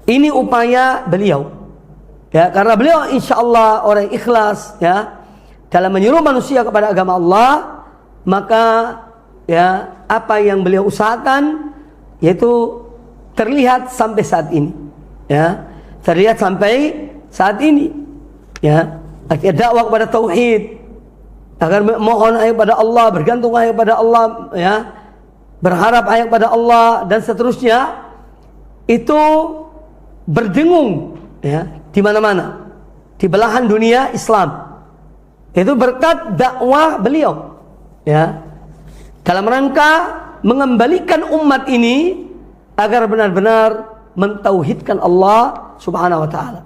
S2: Ini upaya beliau, ya, karena beliau insyaallah orang ikhlas, ya, dalam menyuruh manusia kepada agama Allah. Maka ya apa yang beliau usahakan yaitu terlihat sampai saat ini, ya, terlihat sampai saat ini, ya. Artinya dakwah kepada tauhid, agar mohon hanya kepada Allah, bergantung hanya kepada Allah, ya, berharap hanya kepada Allah dan seterusnya, itu berdengung, ya, di mana-mana di belahan dunia Islam. Itu berkat dakwah beliau, ya, dalam rangka mengembalikan umat ini agar benar-benar mentauhidkan Allah Subhanahu wa taala.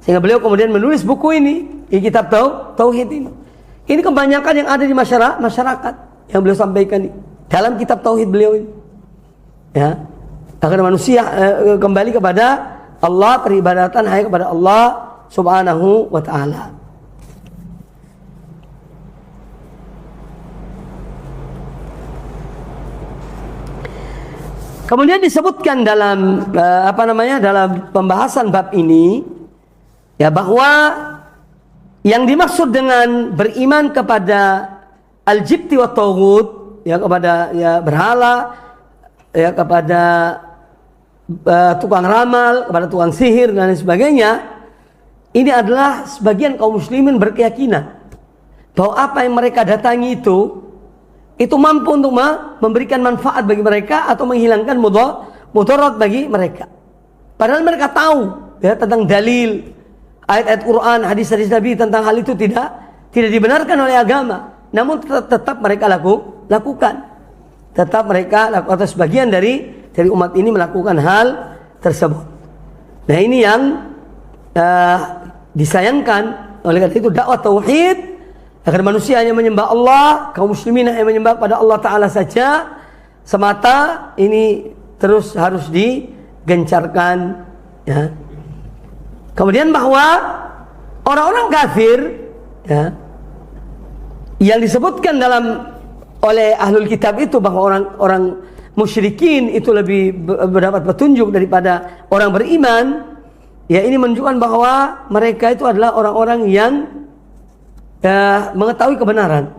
S2: Sehingga beliau kemudian menulis buku ini, kitab tauhid ini. Ini kebanyakan yang ada di masyarakat yang beliau sampaikan dalam kitab tauhid beliau ini, ya, agar manusia kembali kepada Allah, peribadatan hanya kepada Allah Subhanahu wa taala. Kemudian disebutkan dalam dalam pembahasan bab ini, ya, bahwa yang dimaksud dengan beriman kepada al-jibti wa taghut, ya, kepada, ya, berhala, ya, kepada tukang ramal, kepada tukang sihir dan lain sebagainya, ini adalah sebagian kaum muslimin berkeyakinan bahwa apa yang mereka datangi itu mampu untuk memberikan manfaat bagi mereka atau menghilangkan mudarat bagi mereka. Padahal mereka tahu, ya, tentang dalil ayat-ayat Quran, hadis-hadis Nabi tentang hal itu tidak dibenarkan oleh agama. Namun tetap mereka lakukan. Tetap mereka lakukan, atau sebagian dari umat ini melakukan hal tersebut. Nah, ini yang disayangkan. Oleh karena itu dakwah tauhid agar manusia hanya menyembah Allah, kaum muslimin hanya menyembah pada Allah Ta'ala saja semata, ini terus harus digencarkan, ya. Kemudian bahwa orang-orang kafir, ya, yang disebutkan oleh ahlul kitab itu, bahwa orang musyrikin itu lebih mendapat petunjuk daripada orang beriman, ya, ini menunjukkan bahwa mereka itu adalah orang-orang yang mengetahui kebenaran,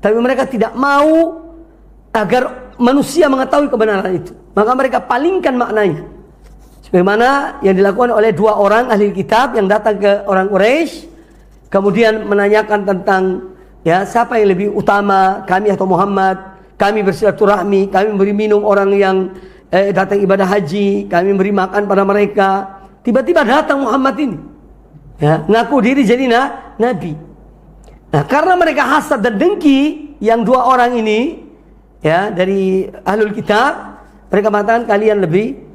S2: tapi mereka tidak mau agar manusia mengetahui kebenaran itu, maka mereka palingkan maknanya. Sebagaimana yang dilakukan oleh dua orang ahli kitab yang datang ke orang Quraisy, kemudian menanyakan tentang, ya, siapa yang lebih utama, kami atau Muhammad? Kami bersilaturahmi, kami memberi minum orang yang datang ibadah haji, kami memberi makan pada mereka. Tiba-tiba datang Muhammad ini, ya, ngaku diri jadi nabi. Nah, karena mereka hasad dan dengki yang dua orang ini, ya, dari ahlul kitab, mereka mengatakan kalian lebih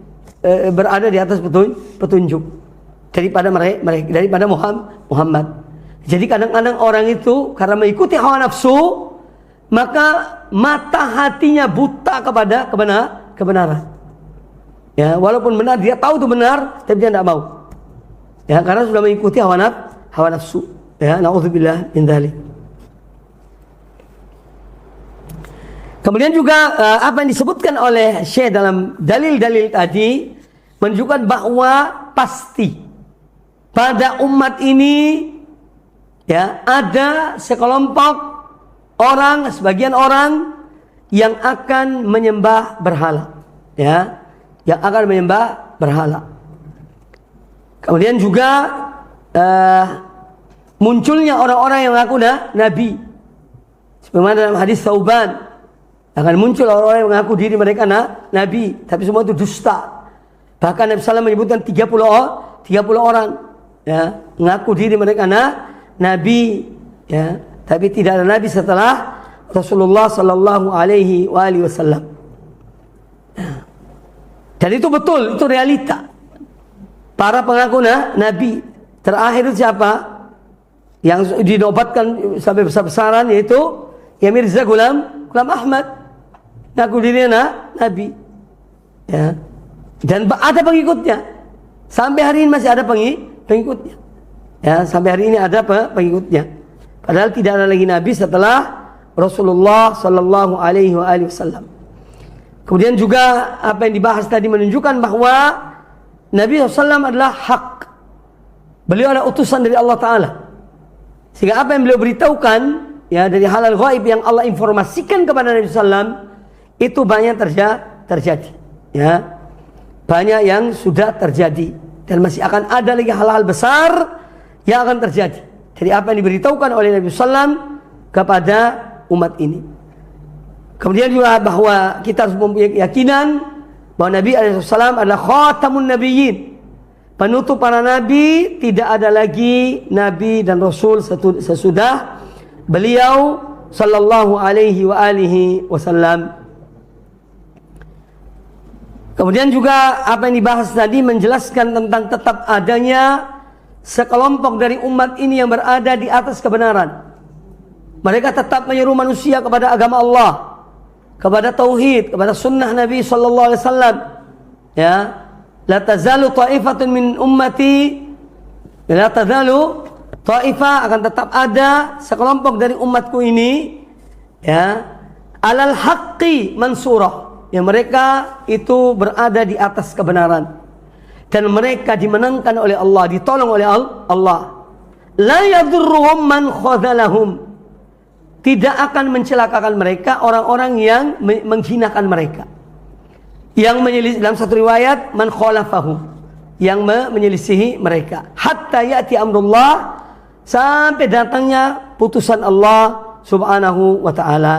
S2: berada di atas petunjuk daripada Muhammad. Jadi kadang-kadang orang itu karena mengikuti hawa nafsu, maka mata hatinya buta kepada kebenaran. Ya, walaupun benar, dia tahu itu benar, tapi dia tidak mau. Ya, karena sudah mengikuti hawa nafsu. Ya, na'udzubillah min dzalik. Kemudian juga apa yang disebutkan oleh Syekh dalam dalil-dalil tadi menunjukkan bahwa pasti pada umat ini, ya, ada sekelompok orang, sebagian orang yang akan menyembah berhala, ya, yang akan menyembah berhala. Kemudian juga munculnya orang-orang yang mengaku nabi. Sebagaimana dalam hadis Thauban, akan muncul orang-orang yang mengaku diri mereka nabi, tapi semua itu dusta. Bahkan Nabi SAW menyebutkan 30 orang, ya, mengaku diri mereka nabi, ya, tapi tidak ada nabi setelah Rasulullah sallallahu alaihi wasallam. Dan itu betul, itu realita. Para pengaku nabi. Terakhir itu siapa? yang dinobatkan sampai besar-besaran, yaitu ya Mirza Ghulam Ahmad, ngaku dirinya nabi. Ya. Dan ada pengikutnya. Sampai hari ini masih ada pengikutnya. Ya, sampai hari ini ada pengikutnya. Padahal tidak ada lagi nabi setelah Rasulullah sallallahu alaihi wasallam. Kemudian juga apa yang dibahas tadi menunjukkan bahwa Nabi SAW adalah hak. Beliau adalah utusan dari Allah Ta'ala. Sehingga apa yang beliau beritahukan, ya, dari halal ghaib yang Allah informasikan kepada Nabi SAW, itu banyak terjadi. Ya, banyak yang sudah terjadi. Dan masih akan ada lagi hal-hal besar yang akan terjadi. Dari apa yang diberitahukan oleh Nabi SAW kepada umat ini. Kemudian juga bahwa kita harus mempunyai keyakinan bahwa Nabi SAW adalah khatamun nabiyyin, penutup para nabi. Tidak ada lagi nabi dan rasul sesudah beliau sallallahu alaihi wasallam. Kemudian juga apa yang dibahas tadi menjelaskan tentang tetap adanya sekelompok dari umat ini yang berada di atas kebenaran. Mereka tetap menyeru manusia kepada agama Allah, kepada tauhid, kepada sunnah Nabi sallallahu alaihi wasallam. Ya, la tazalu ta'ifatun min ummati, la tazalu ta'ifah, akan tetap ada sekelompok dari umatku ini, ya, alal haqqi mansurah, yang mereka itu berada di atas kebenaran dan mereka dimenangkan oleh Allah, ditolong oleh Allah. La yadurruhum man khadhalahum, tidak akan mencelakakan mereka orang-orang yang menghinakan mereka, yang menyelisih, dalam satu riwayat man khalafahum, yang menyelisihi mereka, hatta ya'ti amrullah, sampai datangnya putusan Allah subhanahu wa ta'ala.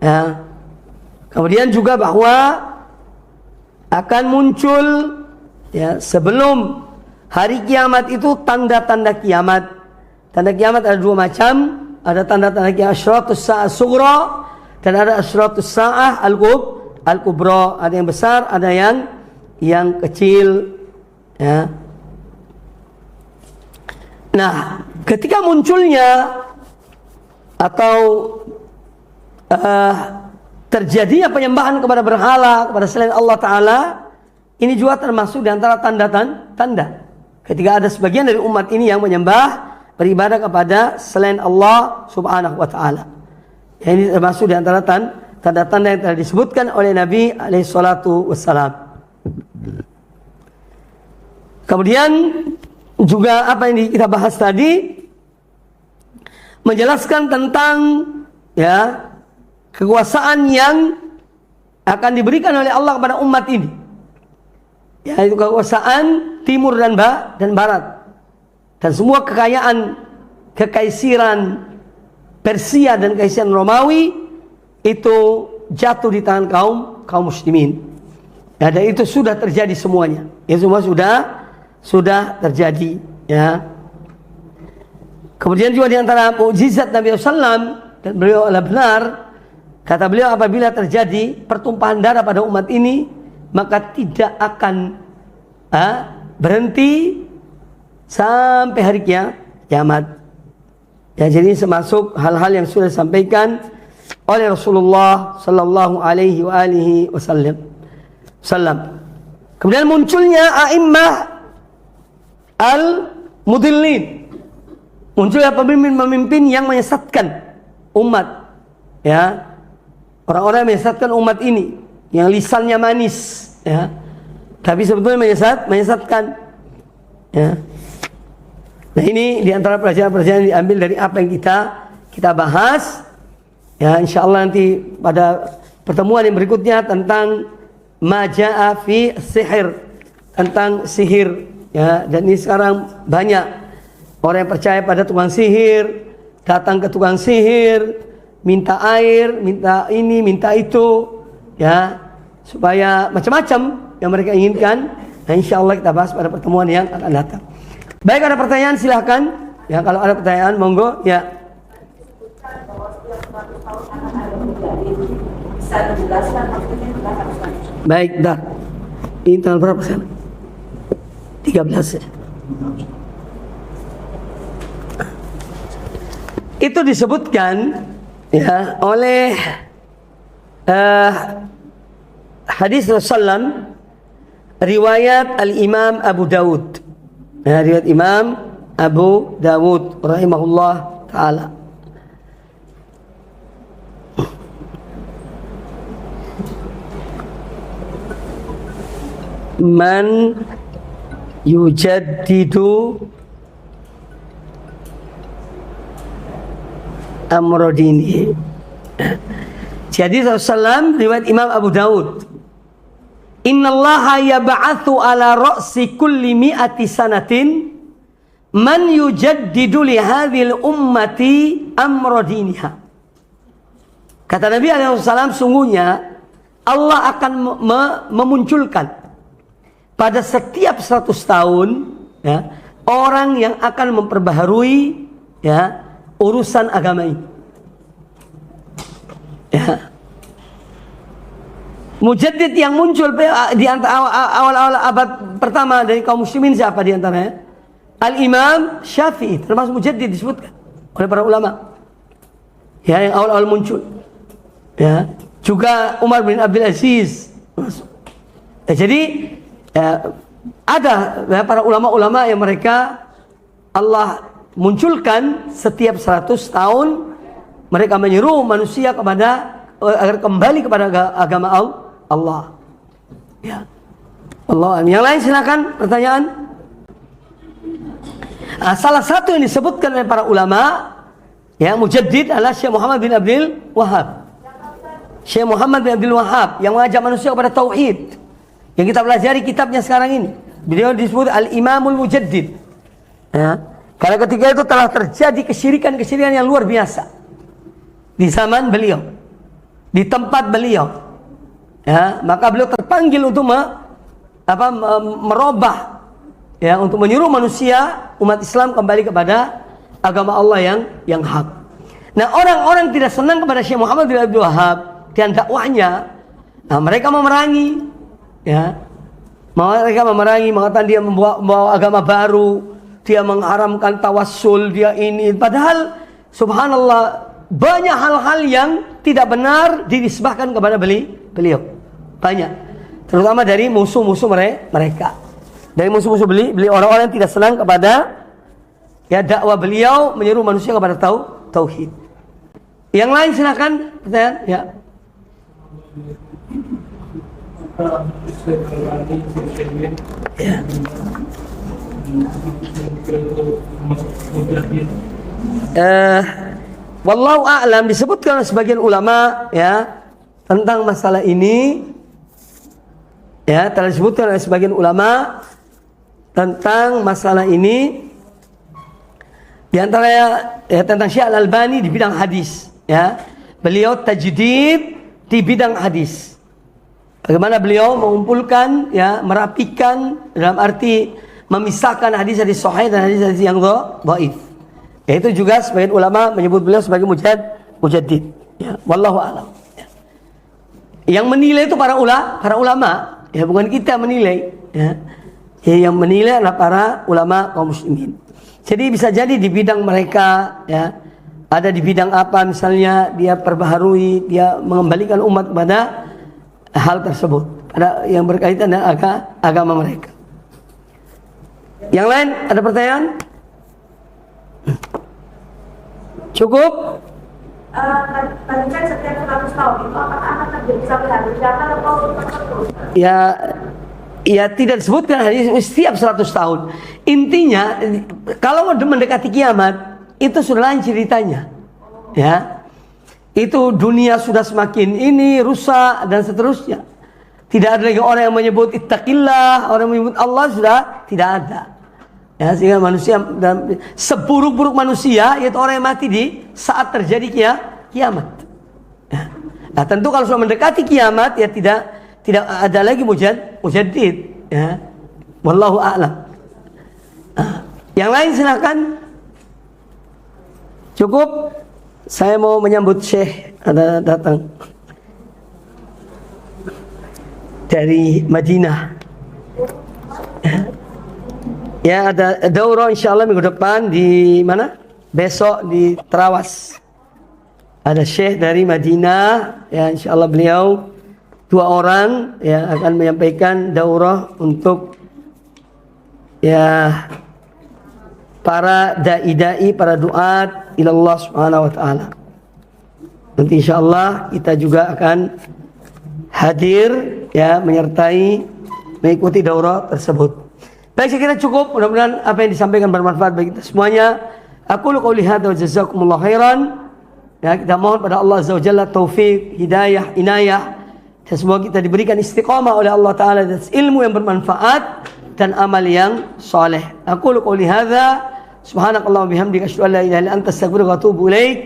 S2: Ya. Kemudian juga bahwa akan muncul, ya, sebelum hari kiamat itu tanda-tanda kiamat. Tanda kiamat ada dua macam. Ada tanda-tanda kiamat asyratus sa'ah sughra dan ada asyratus sa'ah al-kubra. Ada yang besar, ada yang kecil, ya. Nah, ketika munculnya atau terjadinya penyembahan kepada berhala, kepada selain Allah Ta'ala, ini juga termasuk di antara tanda. Ketika ada sebagian dari umat ini yang menyembah, beribadah kepada selain Allah Subhanahu wa Ta'ala. Ini termasuk di antara tanda-tanda yang telah disebutkan oleh Nabi alaihi salatu wassalam. Kemudian juga apa yang kita bahas tadi menjelaskan tentang, ya, kekuasaan yang akan diberikan oleh Allah kepada umat ini, yaitu kekuasaan timur dan barat. Dan semua kekayaan, kekaisiran Persia dan kekaisiran Romawi itu jatuh di tangan kaum muslimin. Ya, dan itu sudah terjadi semuanya. Itu semua sudah terjadi, ya. Kemudian juga di antara mukjizat Nabi SAW, dan beliau adalah benar, kata beliau, apabila terjadi pertumpahan darah pada umat ini, maka tidak akan berhenti sampai hari kiamat. Ya, jadi semasuk hal-hal yang sudah disampaikan oleh Rasulullah sallallahu alaihi wasallam. Kemudian munculnya a'immah al-mudillin, munculnya pemimpin-pemimpin yang menyesatkan umat, ya, orang-orang yang menyesatkan umat ini, yang lisannya manis, ya, tapi sebetulnya menyesatkan, ya. Nah, ini diantara pelajaran-pelajaran yang diambil dari apa yang kita bahas. Ya, insyaallah nanti pada pertemuan yang berikutnya tentang maja'a fi sihir, tentang sihir, ya. Dan ini sekarang banyak orang yang percaya pada tukang sihir, datang ke tukang sihir, minta air, minta ini, minta itu, ya, supaya macam-macam yang mereka inginkan. Nah, insyaallah kita bahas pada pertemuan yang akan datang. Baik, ada pertanyaan silahkan. Ya, kalau ada pertanyaan monggo, ya. Baik, dah. Ini tanggal berapa sekarang? 13 ya. Itu disebutkan ya oleh hadis Rasulullah riwayat Al-Imam Abu Dawud. Ya, riwayat Imam Abu Dawud rahimahullah taala. Man yujaddidu amrodini. Jadi Rasulullah riwayat Imam Abu Dawud, innallaha yab'atsu ala ra'si kulli mi'ati sanatin man yujaddidu li hadhil ummati amrodiniha. Kata Nabi SAW, sungguhnya Allah akan memunculkan pada setiap 100 tahun ya, orang yang akan memperbaharui ya urusan agama ini. Ya. Mujaddid yang muncul di antara awal-awal abad pertama dari kaum muslimin siapa di antaranya? Al-Imam Syafi'i, termasuk mujaddid disebutkan oleh para ulama. Ya, yang awal-awal muncul. Ya, juga Umar bin Abdul Aziz. Ya, jadi ya, ada ya, para ulama-ulama yang mereka Allah munculkan setiap 100 tahun, mereka menyeru manusia kepada agar kembali kepada agama Allah. Ya. Allah. Yang lain silakan pertanyaan. Salah satu yang disebutkan oleh para ulama ya mujaddid adalah Syekh Muhammad bin Abdul Wahhab. Syekh Muhammad bin Abdul Wahhab yang mengajak manusia kepada tauhid. Yang kita pelajari kitabnya sekarang ini. Beliau disebut Al-Imamul Mujaddid. Ya. Karena ketika itu telah terjadi kesyirikan-kesyirikan yang luar biasa di zaman beliau, di tempat beliau. Ya, maka beliau terpanggil untuk merubah, ya, untuk menyuruh manusia umat Islam kembali kepada agama Allah yang hak. Nah, orang-orang tidak senang kepada Syekh Muhammad bin Abdul Wahhab dan dakwahnya. Nah, mereka memerangi, ya, mereka memerangi, mengatakan dia membawa agama baru, dia mengharamkan tawassul, dia ini. Padahal subhanallah banyak hal-hal yang tidak benar dinisbahkan kepada beliau. Banyak. Terutama dari musuh-musuh mereka. Dari musuh-musuh beliau, orang-orang yang tidak senang kepada ya dakwah beliau, menyeru manusia kepada tauhid. Yang lain silakan pertanyaan, ya. Wallahu a'lam, disebutkan oleh sebagian ulama ya tentang masalah ini, ya telah disebutkan oleh sebagian ulama tentang masalah ini, di antaranya ya, tentang Syekh Al-Albani di bidang hadis, ya beliau tajdid di bidang hadis. Bagaimana beliau mengumpulkan, ya merapikan dalam arti memisahkan hadis-hadis sahih dan hadis-hadis yang dhaif. Itu juga sebagian ulama menyebut beliau sebagai mujaddid. Ya, wallahu a'lam. Ya. Yang menilai itu para ulama, ya bukan kita menilai. Ya. Ya, yang menilai adalah para ulama kaum muslimin. Jadi bisa jadi di bidang mereka, ya ada di bidang apa misalnya dia perbaharui, dia mengembalikan umat kepada hal tersebut, ada yang berkaitan dengan agama mereka. Yang lain ada pertanyaan? Cukup?
S3: Tadi kan setiap 100 tahun itu apakah akan terjadi sampai hari kiamat atau terus?
S2: Ya tidak disebutkan setiap 100 tahun. Intinya kalau mendekati kiamat itu sudah lain ceritanya. Ya. Itu dunia sudah semakin ini rusak dan seterusnya. Tidak ada lagi orang yang menyebut ittaqillah, orang yang menyebut Allah sudah tidak ada. Ya, sehingga manusia dan seburuk-buruk manusia yaitu orang yang mati di saat terjadi kiamat. Ya. Nah, tentu kalau sudah mendekati kiamat ya tidak ada lagi mujaddid, ya. Wallahu a'lam. Nah, yang lain silakan. Cukup. Saya mau menyambut Syekh ada datang dari Madinah. Ya ada daurah insyaallah minggu depan di mana? besok di Terawas. Ada syekh dari Madinah, ya insyaallah beliau 2 orang yang akan menyampaikan daurah untuk ya para dai-dai, para duat ilallah subhanahu wa ta'ala. Nanti insyaallah kita juga akan hadir ya menyertai mengikuti daurah tersebut. Baik, saya kira cukup. Mudah-mudahan apa yang disampaikan bermanfaat bagi kita semuanya. Aku qouli hadza wa jazakumullahu khairan. Ya, kita mohon pada Allah Azza wa Jalla taufik, hidayah, inayah, dan semoga kita diberikan istiqamah oleh Allah Ta'ala atas ilmu yang bermanfaat dan amal yang soleh. Aku qouli hadza, subhanakallahumma bihamdika asyhadu an la ilaha illa anta astaghfiruka wa atubu ilaik.